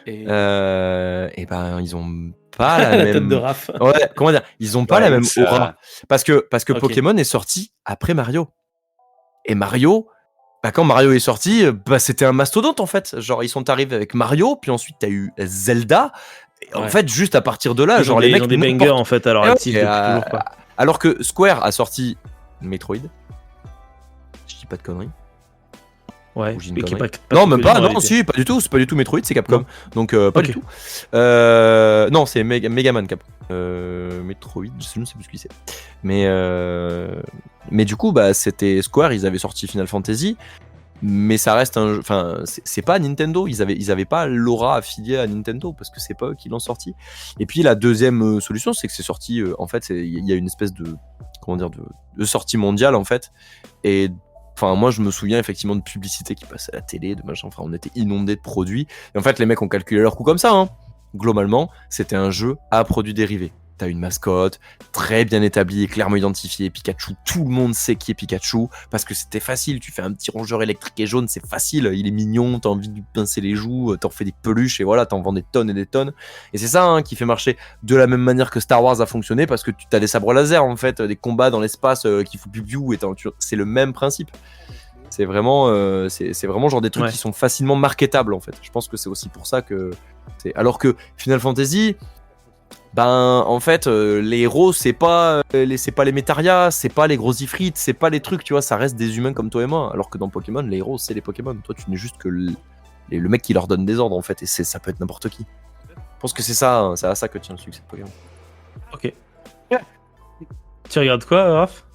Et ils ont pas la même tête de Raph. Ouais, comment dire, ils ont pas la même aura parce que Pokémon est sorti après Mario. Et Mario, quand Mario est sorti, c'était un mastodonte en fait. Genre ils sont arrivés avec Mario, puis ensuite t'as eu Zelda. Et en fait, juste à partir de là, les les mecs ont des bangers en fait alors actifs depuis toujours pas. Alors que Square a sorti Metroid. Je dis pas de conneries. Ouais, non, même pas, non, si, pas du tout, c'est pas du tout Metroid, c'est Capcom. Non. Donc, pas du tout. Non, c'est Megaman Capcom. Metroid, je ne sais plus ce que c'est. Mais du coup, c'était Square, ils avaient sorti Final Fantasy, mais ça reste un jeu. Enfin, c'est pas Nintendo, ils avaient pas l'aura affiliée à Nintendo, parce que c'est pas eux qui l'ont sorti. Et puis, la deuxième solution, c'est que c'est sorti, en fait, il y a une espèce de. Comment dire, de sortie mondiale, en fait. Et. Enfin, moi, je me souviens effectivement de publicités qui passaient à la télé, de machin. Enfin, on était inondés de produits. Et en fait, les mecs ont calculé leur coût comme ça. Hein. Globalement, c'était un jeu à produits dérivés. T'as une mascotte très bien établie, clairement identifiée. Pikachu, tout le monde sait qui est Pikachu parce que c'était facile. Tu fais un petit rongeur électrique et jaune, c'est facile. Il est mignon, t'as envie de lui pincer les joues, t'en fais des peluches et voilà, t'en vends des tonnes et des tonnes. Et c'est ça qui fait marcher de la même manière que Star Wars a fonctionné parce que tu as des sabres laser en fait, des combats dans l'espace qui font biu et c'est le même principe. C'est vraiment genre des trucs qui sont facilement marketables en fait. Je pense que c'est aussi pour ça que alors que Final Fantasy. En fait, les héros, c'est pas les Métarias, c'est pas les gros Ifrites, c'est pas les trucs, tu vois, ça reste des humains comme toi et moi. Alors que dans Pokémon, les héros, c'est les Pokémon. Toi, tu n'es juste que le mec qui leur donne des ordres, en fait, et ça peut être n'importe qui. Je pense que c'est à ça que tient le succès de Pokémon. Ok. Tu regardes quoi, Raph ?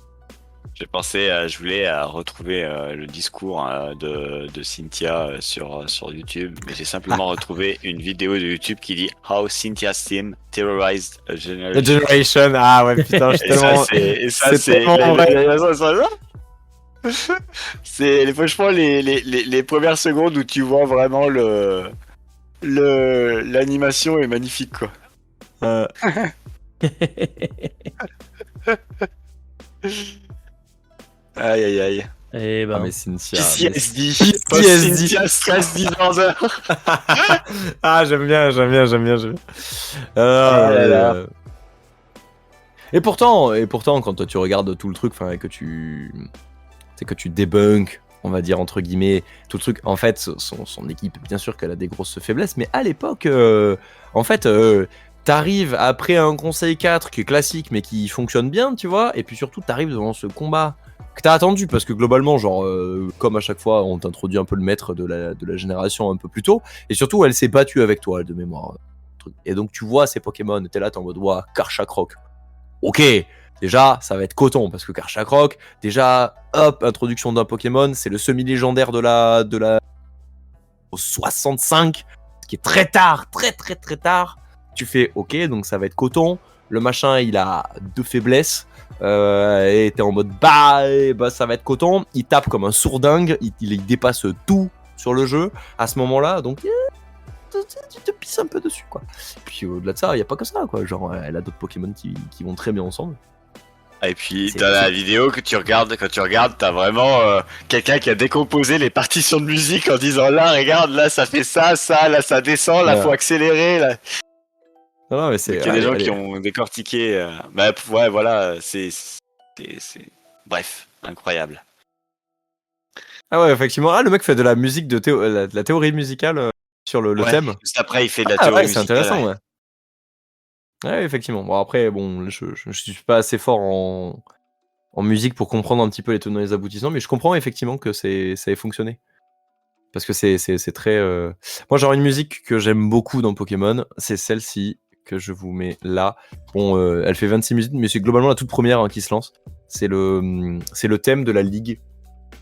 J'ai pensé, je voulais retrouver le discours de Cynthia sur YouTube, mais j'ai simplement retrouvé une vidéo de YouTube qui dit How Cynthia's team terrorized a generation. A generation, ah ouais, putain, je c'est c'est franchement les premières secondes où tu vois vraiment l'animation est magnifique quoi. Aïe aïe aïe. Eh ben. Ah mais Cynthia. PTSD. Cynthia stress 10 heures. Ah j'aime bien. Et pourtant, quand toi tu regardes tout le truc, enfin que tu débunk, on va dire entre guillemets, tout le truc. En fait, son équipe, bien sûr qu'elle a des grosses faiblesses, mais à l'époque, en fait. T'arrives après un conseil 4 qui est classique mais qui fonctionne bien, tu vois, et puis surtout t'arrives devant ce combat que t'as attendu parce que globalement, genre, comme à chaque fois, on t'introduit un peu le maître de la génération un peu plus tôt, et surtout elle s'est battue avec toi de mémoire. Et donc tu vois ces Pokémon, t'es là, t'es en mode ouah, Karchakrok. Ok, déjà ça va être coton parce que Karchakrok, déjà, hop, introduction d'un Pokémon, c'est le semi-légendaire de la 65, ce qui est très tard, très tard. Tu fais ok, donc ça va être coton. Le machin, il a deux faiblesses. Et t'es en mode ça va être coton. Il tape comme un sourdingue. Il dépasse tout sur le jeu à ce moment-là. Donc tu te pisses un peu dessus, quoi. Puis au-delà de ça, il n'y a pas que ça, quoi. Genre, elle a d'autres Pokémon qui vont très bien ensemble. Et puis dans la vidéo que tu regardes, t'as vraiment quelqu'un qui a décomposé les partitions de musique en disant là, regarde, là ça fait ça, là ça descend, là faut accélérer, là. Non, mais c'est. Il y a des gens qui ont décortiqué. Ouais, voilà, c'est. Bref, incroyable. Ah ouais, effectivement. Ah, le mec fait de la musique de la théorie musicale sur le thème. Juste après, il fait de la théorie musicale. C'est intéressant, ouais. Ouais, effectivement. Bon, après, je suis pas assez fort en en musique pour comprendre un petit peu les tenants et les aboutissants, mais je comprends effectivement que ça ait fonctionné. Parce que c'est très... Moi, genre une musique que j'aime beaucoup dans Pokémon, c'est celle-ci que je vous mets là. Bon, elle fait 26 minutes, mais c'est globalement la toute première qui se lance. C'est le thème de la ligue.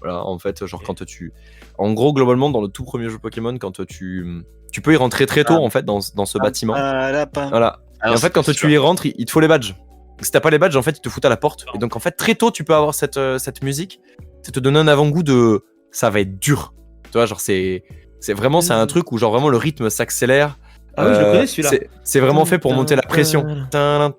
Voilà, en fait, genre quand tu... En gros, globalement, dans le tout premier jeu Pokémon, quand tu peux y rentrer très tôt, en fait, dans ce bâtiment. Voilà. Et en fait, quand tu y rentres, il te faut les badges. Si t'as pas les badges, en fait, ils te foutent à la porte. Et donc, en fait, très tôt, tu peux avoir cette musique. Ça te donne un avant-goût de... Ça va être dur. Tu vois, genre, c'est vraiment, c'est un truc où, genre, vraiment, le rythme s'accélère. Ah oui, je le connais celui-là. C'est vraiment fait pour monter la pression. T'as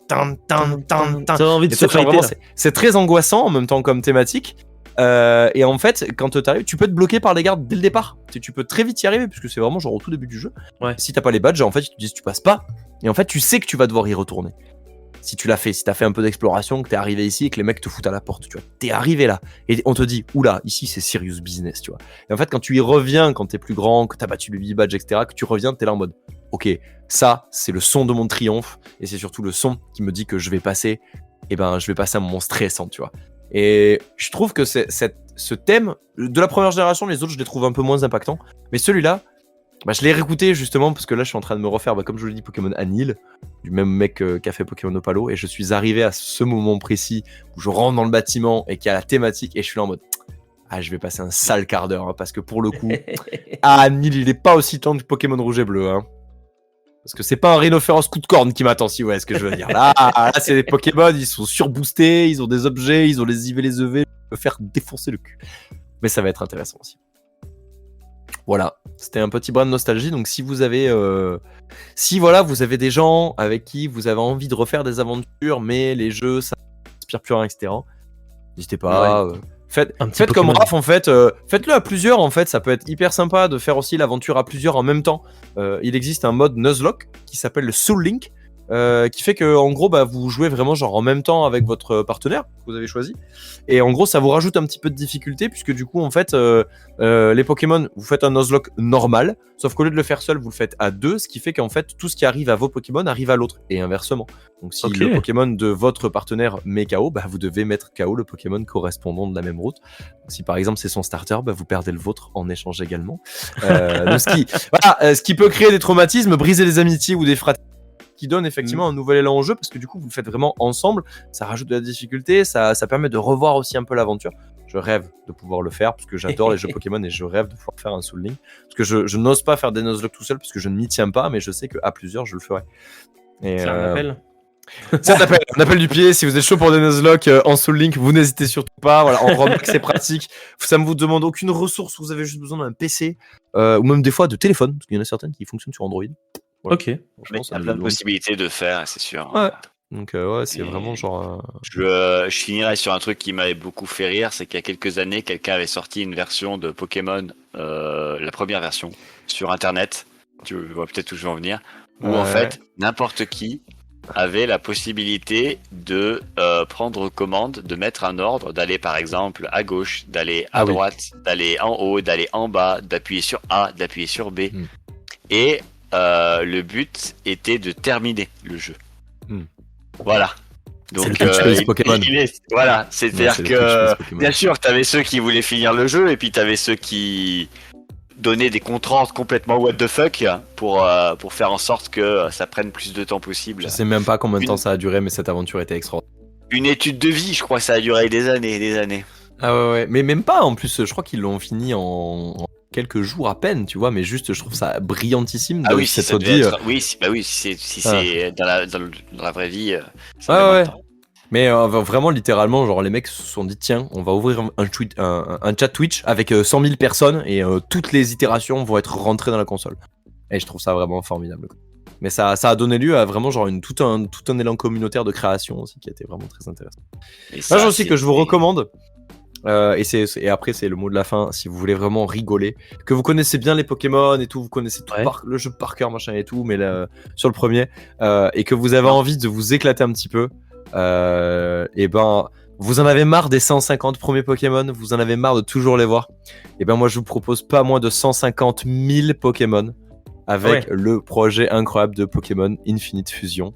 envie de se fighter. C'est très angoissant en même temps comme thématique. Et en fait, quand t'arrives, tu peux te bloquer par les gardes dès le départ. Tu peux très vite y arriver, puisque c'est vraiment genre au tout début du jeu. Ouais. Si t'as pas les badges, en fait, ils te disent tu passes pas. Et en fait, tu sais que tu vas devoir y retourner. Si tu l'as fait, si t'as fait un peu d'exploration, que t'es arrivé ici et que les mecs te foutent à la porte, tu vois. T'es arrivé là. Et on te dit, oula, ici c'est serious business, tu vois. Et en fait, quand tu y reviens, quand t'es plus grand, que t'as battu le 8 badge, etc., que tu reviens, t'es là en mode, ok, ça, c'est le son de mon triomphe. Et c'est surtout le son qui me dit que je vais passer, je vais passer un moment stressant, tu vois. Et je trouve que ce thème, de la première génération, les autres, je les trouve un peu moins impactants. Mais celui-là, je l'ai réécouté justement parce que là, je suis en train de me refaire, comme je l'ai dit, Pokémon Anil, du même mec qui a fait Pokémon Opalo. Et je suis arrivé à ce moment précis où je rentre dans le bâtiment et qu'il y a la thématique. Et je suis là en mode, je vais passer un sale quart d'heure. Hein, parce que pour le coup, Anil, il est pas aussi tendre que Pokémon Rouge et Bleu. Hein. Parce que c'est pas un rhinocéros coup de corne qui m'attend, si vous voyez ce que je veux dire. Là c'est des Pokémon, ils sont surboostés, ils ont des objets, ils ont les IV, les EV, me faire défoncer le cul. Mais ça va être intéressant aussi. Voilà, c'était un petit brin de nostalgie. Donc si vous avez, vous avez des gens avec qui vous avez envie de refaire des aventures, mais les jeux ça n'inspire plus rien, etc. N'hésitez pas. Ouais. Faites comme Raph en fait, faites-le à plusieurs en fait, ça peut être hyper sympa de faire aussi l'aventure à plusieurs en même temps. Il existe un mode Nuzlocke qui s'appelle le Soul Link, qui fait que en gros vous jouez vraiment genre en même temps avec votre partenaire que vous avez choisi, et en gros ça vous rajoute un petit peu de difficulté puisque du coup en fait les Pokémon, vous faites un Nuzlocke normal, sauf qu'au lieu de le faire seul vous le faites à deux, ce qui fait qu'en fait tout ce qui arrive à vos Pokémon arrive à l'autre et inversement. Donc si le Pokémon de votre partenaire met KO, vous devez mettre KO le Pokémon correspondant de la même route. Donc, si par exemple c'est son starter, vous perdez le vôtre en échange également. Donc, ce qui peut créer des traumatismes, briser les amitiés ou des fraternités, qui donne effectivement un nouvel élan au jeu, parce que du coup vous le faites vraiment ensemble, ça rajoute de la difficulté, ça permet de revoir aussi un peu l'aventure. Je rêve de pouvoir le faire parce que j'adore les jeux Pokémon et je rêve de pouvoir faire un Soul Link, parce que je n'ose pas faire des Nuzlocke tout seul parce que je ne m'y tiens pas, mais je sais qu'à plusieurs je le ferai. Et c'est un appel. C'est un appel du pied. Si vous êtes chaud pour des Nuzlocke en Soul Link, vous n'hésitez surtout pas. Voilà, en Roblox c'est pratique, ça ne vous demande aucune ressource, vous avez juste besoin d'un PC ou même des fois de téléphone, parce qu'il y en a certaines qui fonctionnent sur Android. Voilà. Ok. Mais il y a plein de possibilités de faire, c'est sûr. Ouais. Donc c'est vraiment genre... Je finirai sur un truc qui m'avait beaucoup fait rire, c'est qu'il y a quelques années, quelqu'un avait sorti une version de Pokémon, la première version, sur Internet. Tu vois peut-être où je vais en venir. Où en fait, n'importe qui avait la possibilité de prendre commande, de mettre un ordre, d'aller par exemple à gauche, d'aller à droite, d'aller en haut, d'aller en bas, d'appuyer sur A, d'appuyer sur B. Et le but était de terminer le jeu. Voilà. Donc, c'est Pokémon. Voilà, c'est-à-dire que bien sûr, t'avais ceux qui voulaient finir le jeu et puis t'avais ceux qui donnaient des contraintes complètement what the fuck pour faire en sorte que ça prenne plus de temps possible. Je sais même pas combien de temps ça a duré, mais cette aventure était extraordinaire. Une étude de vie, je crois que ça a duré des années et des années. Ah ouais, mais même pas en plus, je crois qu'ils l'ont fini en quelques jours à peine, tu vois, mais juste je trouve ça brillantissime de cette vie. Si c'est dans la vraie vie. Ouais. Mais vraiment littéralement, genre les mecs se sont dit tiens, on va ouvrir un chat Twitch avec 100 000 personnes et toutes les itérations vont être rentrées dans la console. Et je trouve ça vraiment formidable. Mais ça a donné lieu à vraiment genre tout un élan communautaire de création aussi qui a été vraiment très intéressant. Là, aussi que je vous recommande. Et après c'est le mot de la fin, si vous voulez vraiment rigoler, que vous connaissez bien les Pokémon et tout, vous connaissez tout le jeu par cœur machin et tout, mais sur le premier, et que vous avez envie de vous éclater un petit peu, et vous en avez marre des 150 premiers Pokémon, vous en avez marre de toujours les voir, et moi je vous propose pas moins de 150 000 Pokémon avec le projet incroyable de Pokémon Infinite Fusion.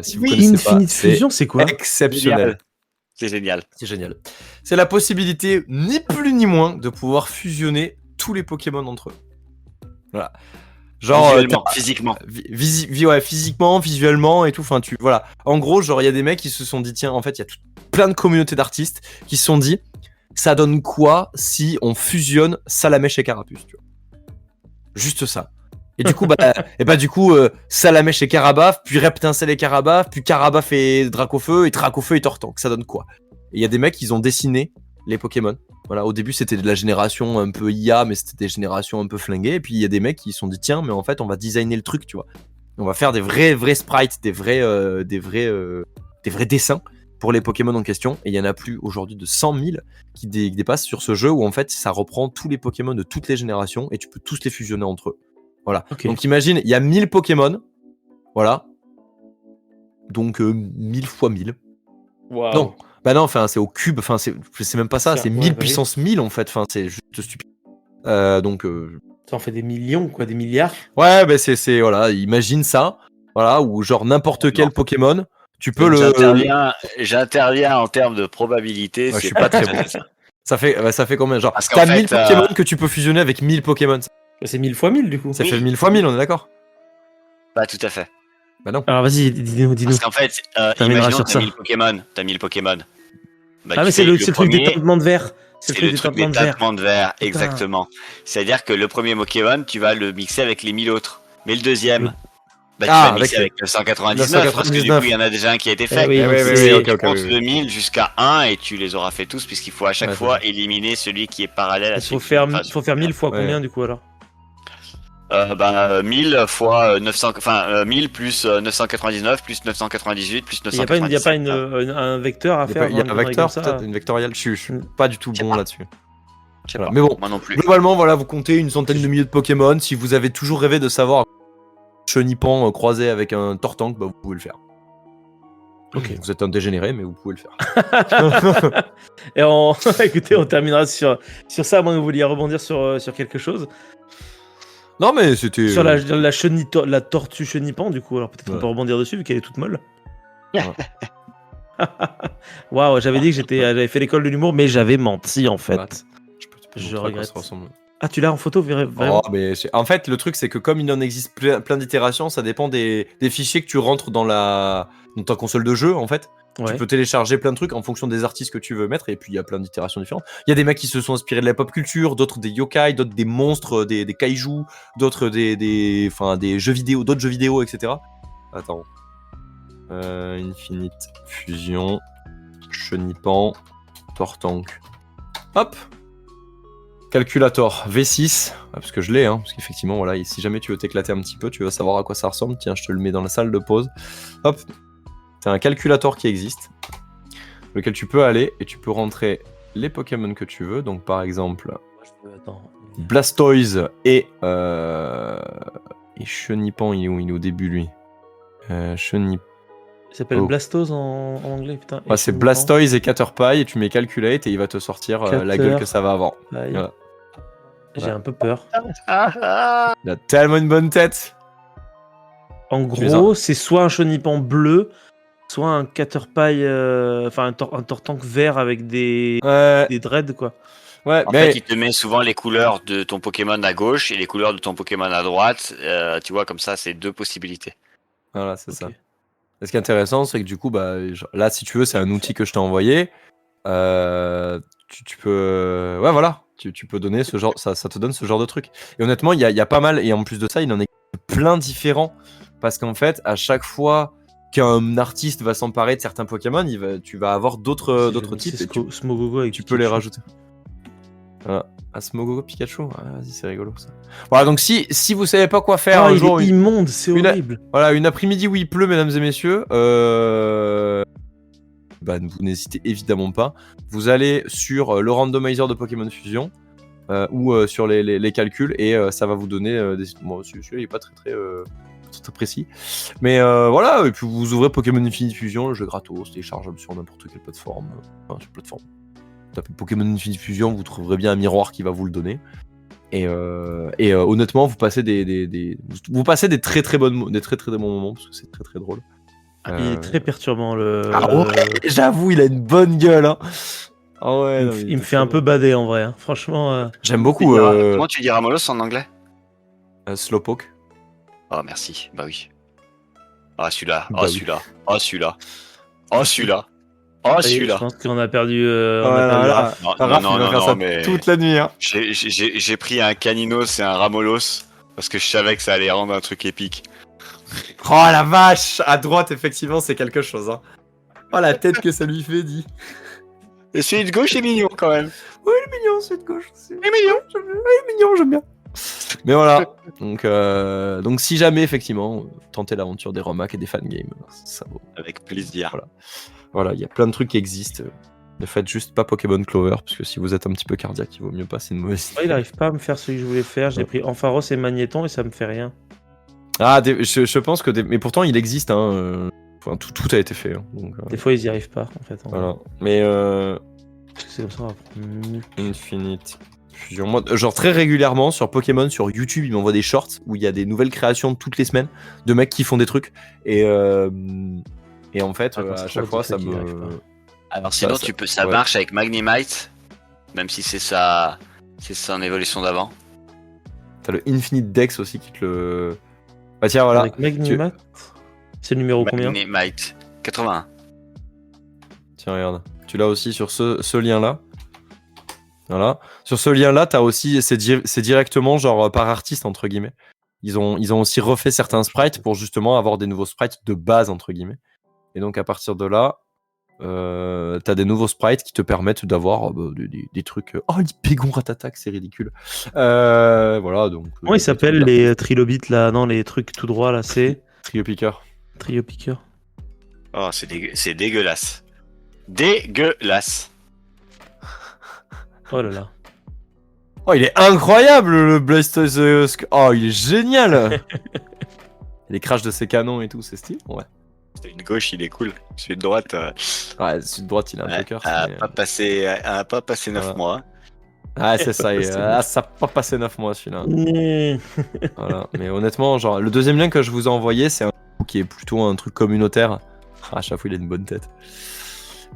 Si vous connaissez Infinite Fusion, c'est quoi? Exceptionnel. C'est génial. C'est génial. C'est la possibilité, ni plus ni moins, de pouvoir fusionner tous les Pokémon entre eux. Voilà. Genre, Visuellement, physiquement. ouais, physiquement, visuellement et tout. Enfin, voilà. En gros, genre, il y a des mecs qui se sont dit, tiens, en fait, il y a plein de communautés d'artistes qui se sont dit, ça donne quoi si on fusionne Salamèche et Carapuce, tu vois. Juste ça. Et du coup, Salamèche et Carabaf, puis Reptincelle et Carabaf, puis Carabaf et Dracofeu, et Dracofeu et Tortank. Ça donne quoi? Et il y a des mecs, ils ont dessiné les Pokémon. Voilà, au début, c'était de la génération un peu IA, mais c'était des générations un peu flinguées. Et puis, il y a des mecs qui se sont dit, tiens, mais en fait, on va designer le truc, tu vois. On va faire des vrais sprites, des vrais dessins pour les Pokémon en question. Et il y en a plus aujourd'hui de 100 000 qui dépassent sur ce jeu où, en fait, ça reprend tous les Pokémon de toutes les générations et tu peux tous les fusionner entre eux. Voilà. Okay. Donc imagine, il y a 1000 Pokémon. Voilà. Donc 1000 fois 1000. Wow. Non. Bah non, enfin c'est au cube, enfin c'est même pas ça, c'est 1000 puissance 1000 en fait, enfin c'est juste stupide. Donc ça en fait des millions quoi, des milliards. Ouais, bah c'est voilà, imagine ça. Voilà, ou genre n'importe quel Pokémon, tu peux J'interviens en termes de probabilité, je suis pas très bon. Ça fait combien genre t'as 1000 Pokémon que tu peux fusionner avec 1000 Pokémon. C'est 1000 fois 1000 du coup. Ça fait 1000 fois 1000, on est d'accord? Bah tout à fait. Bah non. Alors vas-y, dis-nous. Parce qu'en fait, imaginons que t'as 1000 Pokémon. Bah, mais c'est le truc des teintements de verre. C'est le truc des teintements de verre, exactement. C'est-à-dire que le premier Pokémon, tu vas le mixer avec les 1000 autres. Mais le deuxième, tu vas mixer avec le 199, parce que du coup, il y en a déjà un qui a été fait. Tu comptes de 1000 jusqu'à 1 et tu les auras fait tous, puisqu'il faut à chaque fois éliminer celui qui est parallèle à celui qui est Il faut faire 1000 fois combien du coup alors? 1000 fois 900, 1000 plus 999 plus 998 plus 997. Il n'y a pas un vecteur à faire? Il y a un vecteur, peut-être une vectorielle. Je suis pas du tout bon là-dessus. Voilà. Mais bon, moi non plus. Globalement, voilà, vous comptez une centaine de milliers de Pokémon. Si vous avez toujours rêvé de savoir Chenipan croisé avec un Tortank, bah vous pouvez le faire. Ok. Vous êtes un dégénéré, mais vous pouvez le faire. Et écoutez, on terminera sur ça, à moins que vous vouliez rebondir sur quelque chose. Non mais c'était... Sur la tortue Chenipan du coup, alors peut-être qu'on peut rebondir dessus vu qu'elle est toute molle. Waouh, j'avais dit que j'avais fait l'école de l'humour, mais j'avais menti en fait. Je regrette. Ah, tu l'as en photo vraiment? Mais en fait, le truc c'est que comme il en existe plein d'itérations, ça dépend des fichiers que tu rentres dans ta console de jeu en fait. Ouais. Tu peux télécharger plein de trucs en fonction des artistes que tu veux mettre, et puis il y a plein d'itérations différentes. Il y a des mecs qui se sont inspirés de la pop culture, d'autres des yokai, d'autres des monstres, des kaijus, d'autres des jeux vidéo, d'autres jeux vidéo, etc. Attends. Infinite Fusion, Chenipan, Tortank. Hop! Calculator V6, parce que je l'ai, parce qu'effectivement, voilà, si jamais tu veux t'éclater un petit peu, tu vas savoir à quoi ça ressemble. Tiens, je te le mets dans la salle de pause. Hop! C'est un calculator qui existe, lequel tu peux aller et tu peux rentrer les Pokémon que tu veux. Donc par exemple, Blastoise et Chenipan, il est au début lui. Il s'appelle Blastoise en anglais, putain. Ouais, c'est Blastoise et Caterpie, et tu mets Calculate et il va te sortir la gueule que ça va avoir. Voilà. J'ai un peu peur. Il a tellement une bonne tête. En gros, c'est soit un Chenipan bleu, soit un Caterpie, un Tortank vert avec des dreads, quoi. Ouais, en fait, il te met souvent les couleurs de ton Pokémon à gauche et les couleurs de ton Pokémon à droite. Tu vois, comme ça, c'est deux possibilités. Voilà, c'est ça. Et ce qui est intéressant, c'est que du coup, là, si tu veux, c'est un outil que je t'ai envoyé. Tu peux... Ouais, voilà. Tu peux donner ce genre... Ça te donne ce genre de truc. Et honnêtement, il y a pas mal... Et en plus de ça, il en est plein différents. Parce qu'en fait, à chaque fois qu'un artiste va s'emparer de certains Pokémon, tu vas avoir d'autres types. Et Smogogo avec tu peux les rajouter. Voilà. Smogogo Pikachu, vas-y, c'est rigolo ça. Voilà, donc si vous savez pas quoi faire un jour, immonde, c'est horrible. Voilà, une après-midi où il pleut, mesdames et messieurs, vous n'hésitez évidemment pas. Vous allez sur le randomizer de Pokémon Fusion ou sur les calculs et ça va vous donner bon, celui-là il est pas très précis, mais voilà. Et puis vous ouvrez Pokémon Infinite Fusion, le jeu gratos, téléchargeable sur n'importe quelle plateforme. Tapez Pokémon Infinite Fusion, vous trouverez bien un miroir qui va vous le donner. Et honnêtement, vous passez des très très bons moments parce que c'est très très drôle. Il est très perturbant le. Ah ouais, j'avoue, il a une bonne gueule. Hein. Ah ouais, non, Il me fait un peu bader en vrai. Hein. Franchement. J'aime beaucoup Comment tu dis Ramolos en anglais? Slowpoke. Oh, merci. Bah oui. Ah, celui-là. Bah Oh, oui. celui-là. Oh, celui-là. Oh, celui-là. Oh, Ça y est, je celui-là. pense qu'on a perdu. On a Voilà, perdu là, Raph. Non, Raph, non, il va non, faire non, ça mais toute la nuit. Hein. j'ai pris un Caninos et un Ramolos parce que je savais que ça allait rendre un truc épique. Oh la vache. À droite, effectivement, c'est quelque chose. Hein. Oh la tête que ça lui fait, dit. Et celui de gauche est mignon quand même. Oui, il est mignon, celui de gauche. Il est mignon. Il est mignon, j'aime bien. Mais voilà. Donc si jamais, effectivement, tentez l'aventure des Romac et des fangames, ça vaut. Avec plaisir. Voilà, il y a plein de trucs qui existent. Ne faites juste pas Pokémon Clover, parce que si vous êtes un petit peu cardiaque, il vaut mieux pas, c'est une mauvaise idée. Ouais, il arrive pas à me faire celui que je voulais faire. J'ai pris Ampharos et Magnéton et ça me fait rien. Ah, je pense que... Mais pourtant, il existe, hein. Enfin, tout a été fait. Hein, donc, Des fois, ils y arrivent pas en fait. voilà. Mais... Parce que c'est comme ça. On va prendre Infinite Fusion. Moi, genre très régulièrement sur Pokémon, sur YouTube, ils m'envoient des shorts où il y a des nouvelles créations toutes les semaines de mecs qui font des trucs. Et en fait, à chaque fois, ça me... Alors sinon, ça marche avec Magnemite, même si c'est son évolution d'avant. T'as le Infinite Dex aussi qui te le... Bah tiens, voilà. Avec Magnemite. C'est le numéro combien? Magnemite, 81. Tiens, regarde. Tu l'as aussi sur ce lien-là. Voilà. Sur ce lien-là, t'as aussi... C'est directement genre par artiste, entre guillemets. Ils ont aussi refait certains sprites pour justement avoir des nouveaux sprites de base, entre guillemets. Et donc, à partir de là... t'as des nouveaux sprites qui te permettent d'avoir des trucs. Oh, l'Hypégon Ratatak, c'est ridicule. Voilà, donc. Comment ils s'appellent les trilobites là? Non, les trucs tout droit là, c'est. Trio Picker. Trio Picker. Oh, c'est dégueulasse. Dégueulasse. Oh là là. Oh, il est incroyable le Blastoise. Oh, il est génial. Les crashs de ses canons et tout, c'est stylé. Ouais. Celui de gauche, il est cool. Celui de droite. Ouais, celui de droite, il a un peu cœur. A pas passé 9 mois. Ah, c'est ça. Ça a pas passé 9 mois celui-là. Voilà. Mais honnêtement, genre, le deuxième lien que je vous ai envoyé, c'est un qui est plutôt un truc communautaire. À chaque fois, il a une bonne tête.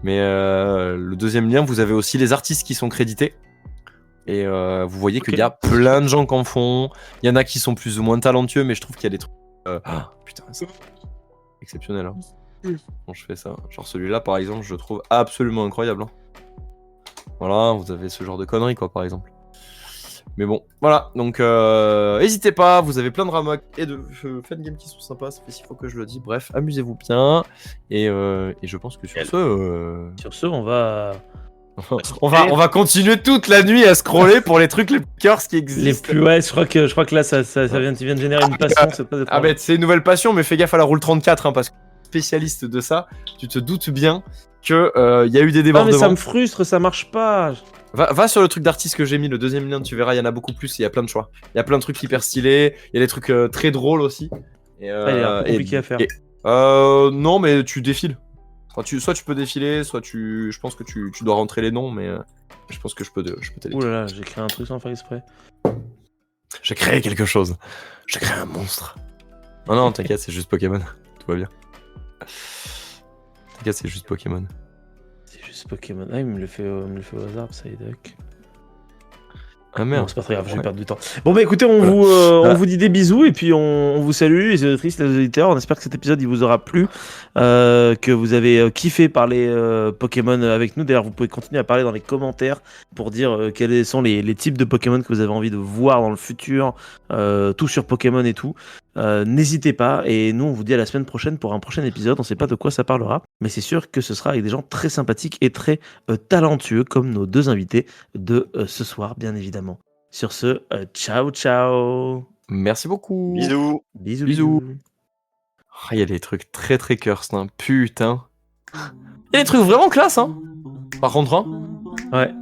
Mais le deuxième lien, vous avez aussi les artistes qui sont crédités. Et vous voyez qu'il y a plein de gens qui en font. Il y en a qui sont plus ou moins talentueux, mais je trouve qu'il y a des trucs. Putain, c'est exceptionnel. Hein. Quand je fais ça. Genre celui-là, par exemple, je le trouve absolument incroyable. Hein. Voilà, vous avez ce genre de conneries, quoi, par exemple. Mais bon, voilà. Donc, n'hésitez pas. Vous avez plein de Ramoc et de fangames qui sont sympas. Ça fait 6 fois que je le dis. Bref, amusez-vous bien. Et je pense que sur ce... Sur ce, on va... on va continuer toute la nuit à scroller pour les trucs les plus curse qui existent. Les plus, ouais, je crois que là, ça vient de générer une passion. C'est une nouvelle passion, mais fais gaffe à la roule 34, hein, parce que spécialiste de ça, tu te doutes bien que y a eu des débordements. Non, mais ça me frustre, ça marche pas. Va sur le truc d'artiste que j'ai mis, le deuxième lien, tu verras, il y en a beaucoup plus, il y a plein de choix. Il y a plein de trucs hyper stylés, il y a des trucs très drôles aussi. Et, il est un peu compliqué à faire. Non, mais tu défiles. Enfin, soit tu peux défiler, soit je pense que tu dois rentrer les noms, mais je pense que je peux t'aider. Ouh là là, j'ai créé un truc sans faire exprès. J'ai créé quelque chose. J'ai créé un monstre. Non, t'inquiète, c'est juste Pokémon. Tout va bien. T'inquiète, c'est juste Pokémon. C'est juste Pokémon. Ah, il me le fait au hasard, Psyduck. Ah merde. Bon, c'est pas très grave, je vais perdre du temps. Bon bah écoutez, on vous dit des bisous et puis on vous salue les auditrices, les auditeurs. On espère que cet épisode il vous aura plu, que vous avez kiffé parler Pokémon avec nous. D'ailleurs, vous pouvez continuer à parler dans les commentaires pour dire quels sont les types de Pokémon que vous avez envie de voir dans le futur, tout sur Pokémon et tout. N'hésitez pas et nous on vous dit à la semaine prochaine pour un prochain épisode. On sait pas de quoi ça parlera, mais c'est sûr que ce sera avec des gens très sympathiques et très talentueux comme nos deux invités de ce soir, bien évidemment. Sur ce, ciao. Merci beaucoup. Bisous. Il y a des trucs très très cursed, hein. Putain. Il y a des trucs vraiment classe, hein. Par contre, hein. Ouais.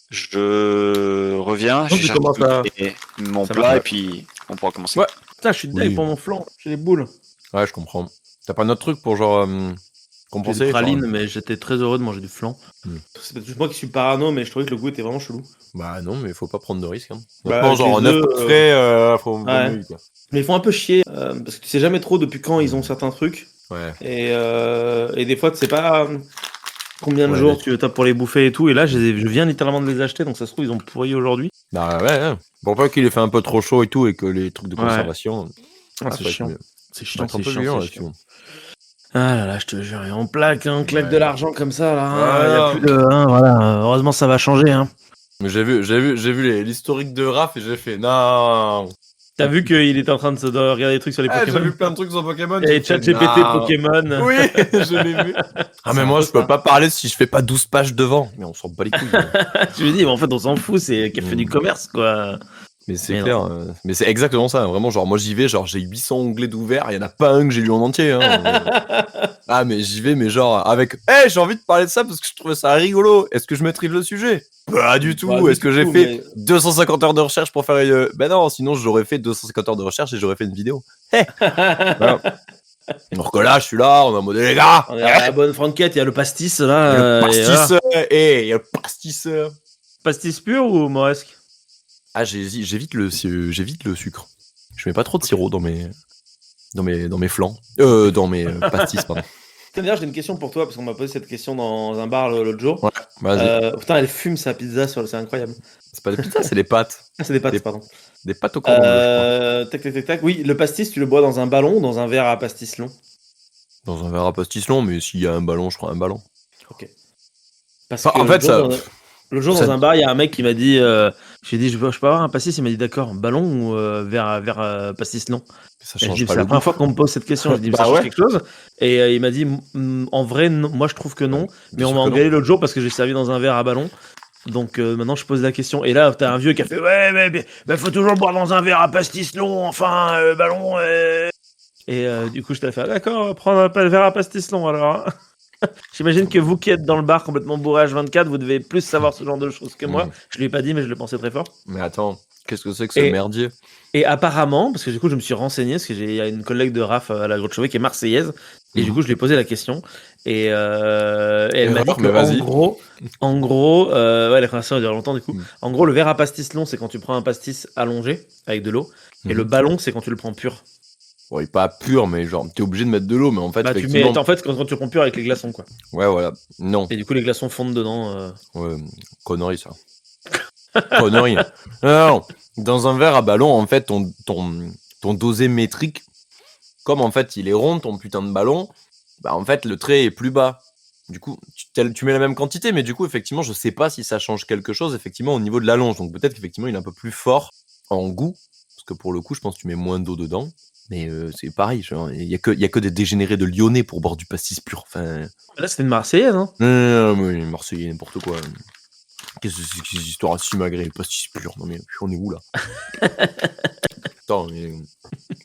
Je reviens, j'ai mon plat et puis on pourra commencer. Ouais. Putain, je suis dingue pour mon flanc, j'ai les boules. Ouais, je comprends. T'as pas un autre truc pour genre compenser. Des pralines, mais j'étais très heureux de manger du flan. Mm. C'est peut-être juste moi qui suis parano, mais je trouvais que le goût était vraiment chelou. Bah non, mais faut pas prendre de risques. Hein. Bah, Honnêtement, genre avec les 9 œufs, frais, faut ouais. mieux, quoi. Mais ils font un peu chier, parce que tu sais jamais trop depuis quand ils ont certains trucs. Ouais. Et des fois, tu sais pas combien de Ouais, jours mais- tu tapes pour les bouffer et tout. Et là, je viens littéralement de les acheter, donc ça se trouve, ils ont pourri aujourd'hui. Bah ouais. Pour pas qu'il ait fait un peu trop chaud et tout, et que les trucs de Ouais. conservation. Ah, c'est faut être chiant. mieux. C'est Faut chiant, être un c'est peu chiant, violent c'est chiant. là-dessus. Ah là là, je te jure, et on claque Ouais. de l'argent comme ça, là. Ouais, Il y a non. plus de. Voilà, heureusement, ça va changer. Hein. Mais j'ai vu l'historique de Raph et j'ai fait non. T'as vu qu'il était en train de regarder des trucs sur les Ah, j'ai Pokémon. vu plein de trucs sur Pokémon. Et j'ai fait, ChatGPT non. Pokémon. Oui, je l'ai vu. Ah, mais moi, je peux pas parler si je fais pas 12 pages devant. Mais on s'en bat les couilles. Tu me dis, mais en fait, on s'en fout, c'est qu'elle fait du commerce, quoi. Mais c'est Mais clair. Mais c'est exactement ça. Vraiment, genre, moi, j'y vais, genre, j'ai 800 onglets d'ouvert. Il y en a pas un que j'ai lu en entier. Hein. Ah, mais j'y vais, mais genre, avec. Hey, j'ai envie de parler de ça parce que je trouvais ça rigolo. Est-ce que je maîtrise le sujet? Pas du tout. Pas du Est-ce que j'ai tout, fait mais- 250 heures de recherche pour faire une. Ben non, sinon, j'aurais fait 250 heures de recherche et j'aurais fait une vidéo. Voilà. Alors que là, je suis là, on est en mode, les gars! On est à la bonne franquette, il y a le pastis, Il y là. a le et pastisseur, voilà. il y a le pastisseur. Pastis pur ou moresque? Ah, j'évite le sucre. Je mets pas trop de sirop dans mes flancs. Dans mes pastis, pardon. D'ailleurs, j'ai une question pour toi, parce qu'on m'a posé cette question dans un bar l'autre jour. Ouais, vas-y. Putain, elle fume sa pizza, c'est incroyable. C'est pas des pizzas, c'est des pâtes. Ah, c'est des pâtes, Des- pardon. Des pâtes au cordon bleu, je crois. Tac. Oui, le pastis, tu le bois dans un ballon ou dans un verre à pastis long? Dans un verre à pastis long, mais s'il y a un ballon, je prends un ballon. Ok. Parce Enfin, que en fait, ça. le jour ça- dans un bar, il y a un mec qui m'a dit, j'ai dit, je peux avoir un pastis? Il m'a dit, d'accord, ballon ou verre pastis long? Ça Et je change dis, pas c'est le la goût. première fois qu'on me pose cette question. Je dis, Bah ça change ouais. quelque chose? Et il m'a dit, en vrai, non. Moi, je trouve que non. Mais Bien on sûr m'a que non. engueulé l'autre jour parce que j'ai servi dans un verre à ballon. Donc maintenant, je pose la question. Et là, t'as un vieux qui a fait, ouais, mais faut toujours boire dans un verre à pastis long, enfin, ballon. Et du coup, je t'ai fait, ah, d'accord, prendre un verre à pastis long alors. Hein. J'imagine que vous qui êtes dans le bar complètement bourré H24, vous devez plus savoir ce genre de choses que moi. Mhm. Je lui ai pas dit, mais je le pensais très fort. Mais attends, qu'est-ce que c'est que ce Et- merdier? Et apparemment, parce que du coup, je me suis renseigné, parce qu'il y a une collègue de Raph à la Grotte Chauvet qui est marseillaise, et du coup, je lui ai posé la question, et elle m'a dit Erreur, mais que, vas-y. en gros, ouais, la conversation a duré longtemps du coup. Mm. En gros, le verre à pastis long, c'est quand tu prends un pastis allongé avec de l'eau, et le ballon, c'est quand tu le prends pur. Bon, il est pas pur, mais genre, t'es obligé de mettre de l'eau, mais en fait, Bah, tu effectivement. mets, en fait, quand tu le prends pur avec les glaçons, quoi. Ouais, voilà. Non. Et du coup, les glaçons fondent dedans. Ouais, connerie, ça. Connerie. Non. Dans un verre à ballon, en fait, ton dosé métrique, comme en fait, il est rond, ton putain de ballon, bah, en fait, le trait est plus bas. Du coup, tu mets la même quantité, mais du coup, effectivement, je sais pas si ça change quelque chose, effectivement, au niveau de la longe. Donc, peut-être qu'effectivement, il est un peu plus fort en goût, parce que pour le coup, je pense que tu mets moins d'eau dedans. Mais c'est pareil, il y a que des dégénérés de Lyonnais pour boire du pastis pur. Enfin, Là, c'était une Marseillaise, hein. non, mais Marseillais, n'importe quoi. Qu'est-ce que c'est que ces histoires simagrées, pastis pur? Non, mais on est où là? Attends,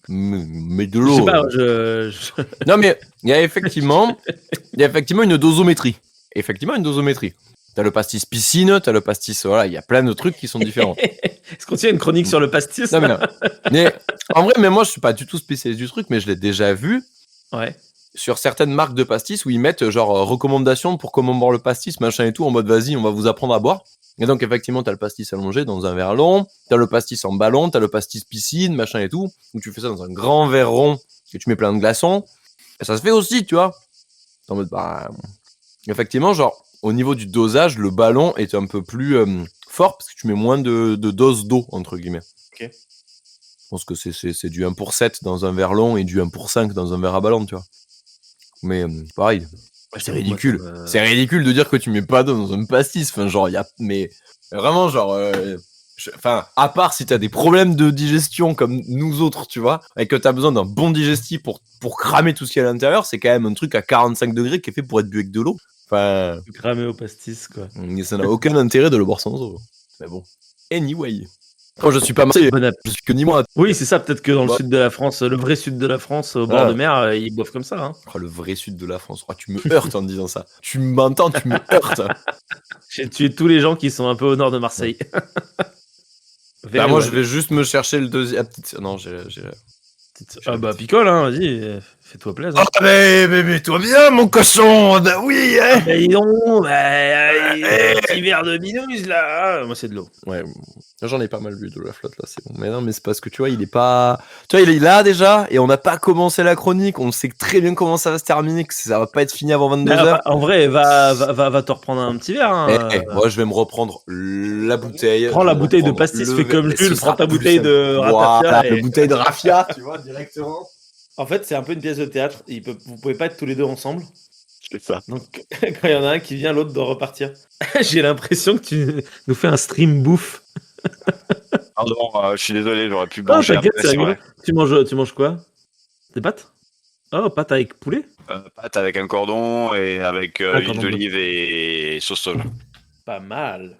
mais de Je l'eau. sais pas, Non, mais il y a effectivement une dosométrie. Effectivement, une dosométrie. T'as le pastis piscine, t'as le pastis. Voilà, il y a plein de trucs qui sont différents. Est-ce qu'on tient une chronique sur le pastis? Non, mais non. Mais en vrai, mais moi, je suis pas du tout spécialiste du truc, mais je l'ai déjà vu Ouais. sur certaines marques de pastis où ils mettent genre recommandations pour comment boire le pastis, machin et tout, en mode vas-y, on va vous apprendre à boire. Et donc, effectivement, t'as le pastis allongé dans un verre long, t'as le pastis en ballon, t'as le pastis piscine, machin et tout, où tu fais ça dans un grand verre rond et tu mets plein de glaçons. Et ça se fait aussi, tu vois. En mode, bah. Effectivement, genre, au niveau du dosage, le ballon est un peu plus fort parce que tu mets moins de doses d'eau, entre guillemets. Ok. Je pense que c'est du 1 pour 7 dans un verre long et du 1 pour 5 dans un verre à ballon, tu vois. Mais pareil, c'est ridicule. Moi, ça me- C'est ridicule de dire que tu mets pas d'eau dans un pastis. Enfin, genre, il y a. Mais vraiment, genre. Enfin, à part si t'as des problèmes de digestion comme nous autres, tu vois, et que t'as besoin d'un bon digestif pour cramer tout ce qu'il y a à l'intérieur, c'est quand même un truc à 45 degrés qui est fait pour être bu avec de l'eau. Enfin, Cramé au pastis, quoi. ça n'a aucun intérêt de le boire sans eau. Mais bon. Anyway. Moi, je suis pas marseillais. Bon Je suis que ni moi. Oui, c'est ça, peut-être que dans le Bah. sud de la France, le vrai sud de la France, au bord Ah. de mer, ils boivent comme ça. Hein. Oh, le vrai sud de la France. Oh, tu me heurtes en disant ça. Tu m'entends, tu me heurtes. J'ai tué tous les gens qui sont un peu au nord de Marseille. Bah, moi, je vais juste me chercher le deuxième. Non, j'ai. Ah bah picole, hein, vas-y, Fais-toi plaisir. Ah, mais toi bien, mon cochon. Bah oui, hein. Mais non, petit verre de binouze là. Ah, moi, c'est de l'eau. Ouais, j'en ai pas mal vu de la flotte là, c'est bon. Mais non, mais c'est parce que tu vois, il est pas. Tu vois, il est là déjà, et on n'a pas commencé la chronique. On sait très bien comment ça va se terminer, que ça va pas être fini avant 22h. En vrai, va te reprendre un petit verre. Hein. Moi, je vais me reprendre la bouteille. Prends la bouteille de pastis, fais comme Jules, prends ta bouteille simple. de Voilà, ratafia. la bouteille de raffia, tu vois, directement. En fait, c'est un peu une pièce de théâtre. Vous pouvez pas être tous les deux ensemble. C'est ça. Donc, quand il y en a un qui vient, l'autre doit repartir. J'ai l'impression que tu nous fais un stream bouffe. Pardon, je suis désolé, j'aurais pu Non, manger t'inquiète, après, c'est c'est rigolo. vrai. Tu manges quoi? Des pâtes? Oh, pâtes avec poulet? Pâte avec un cordon et avec Ah, huile cordon bleu. d'olive et sauce soja. Pas mal.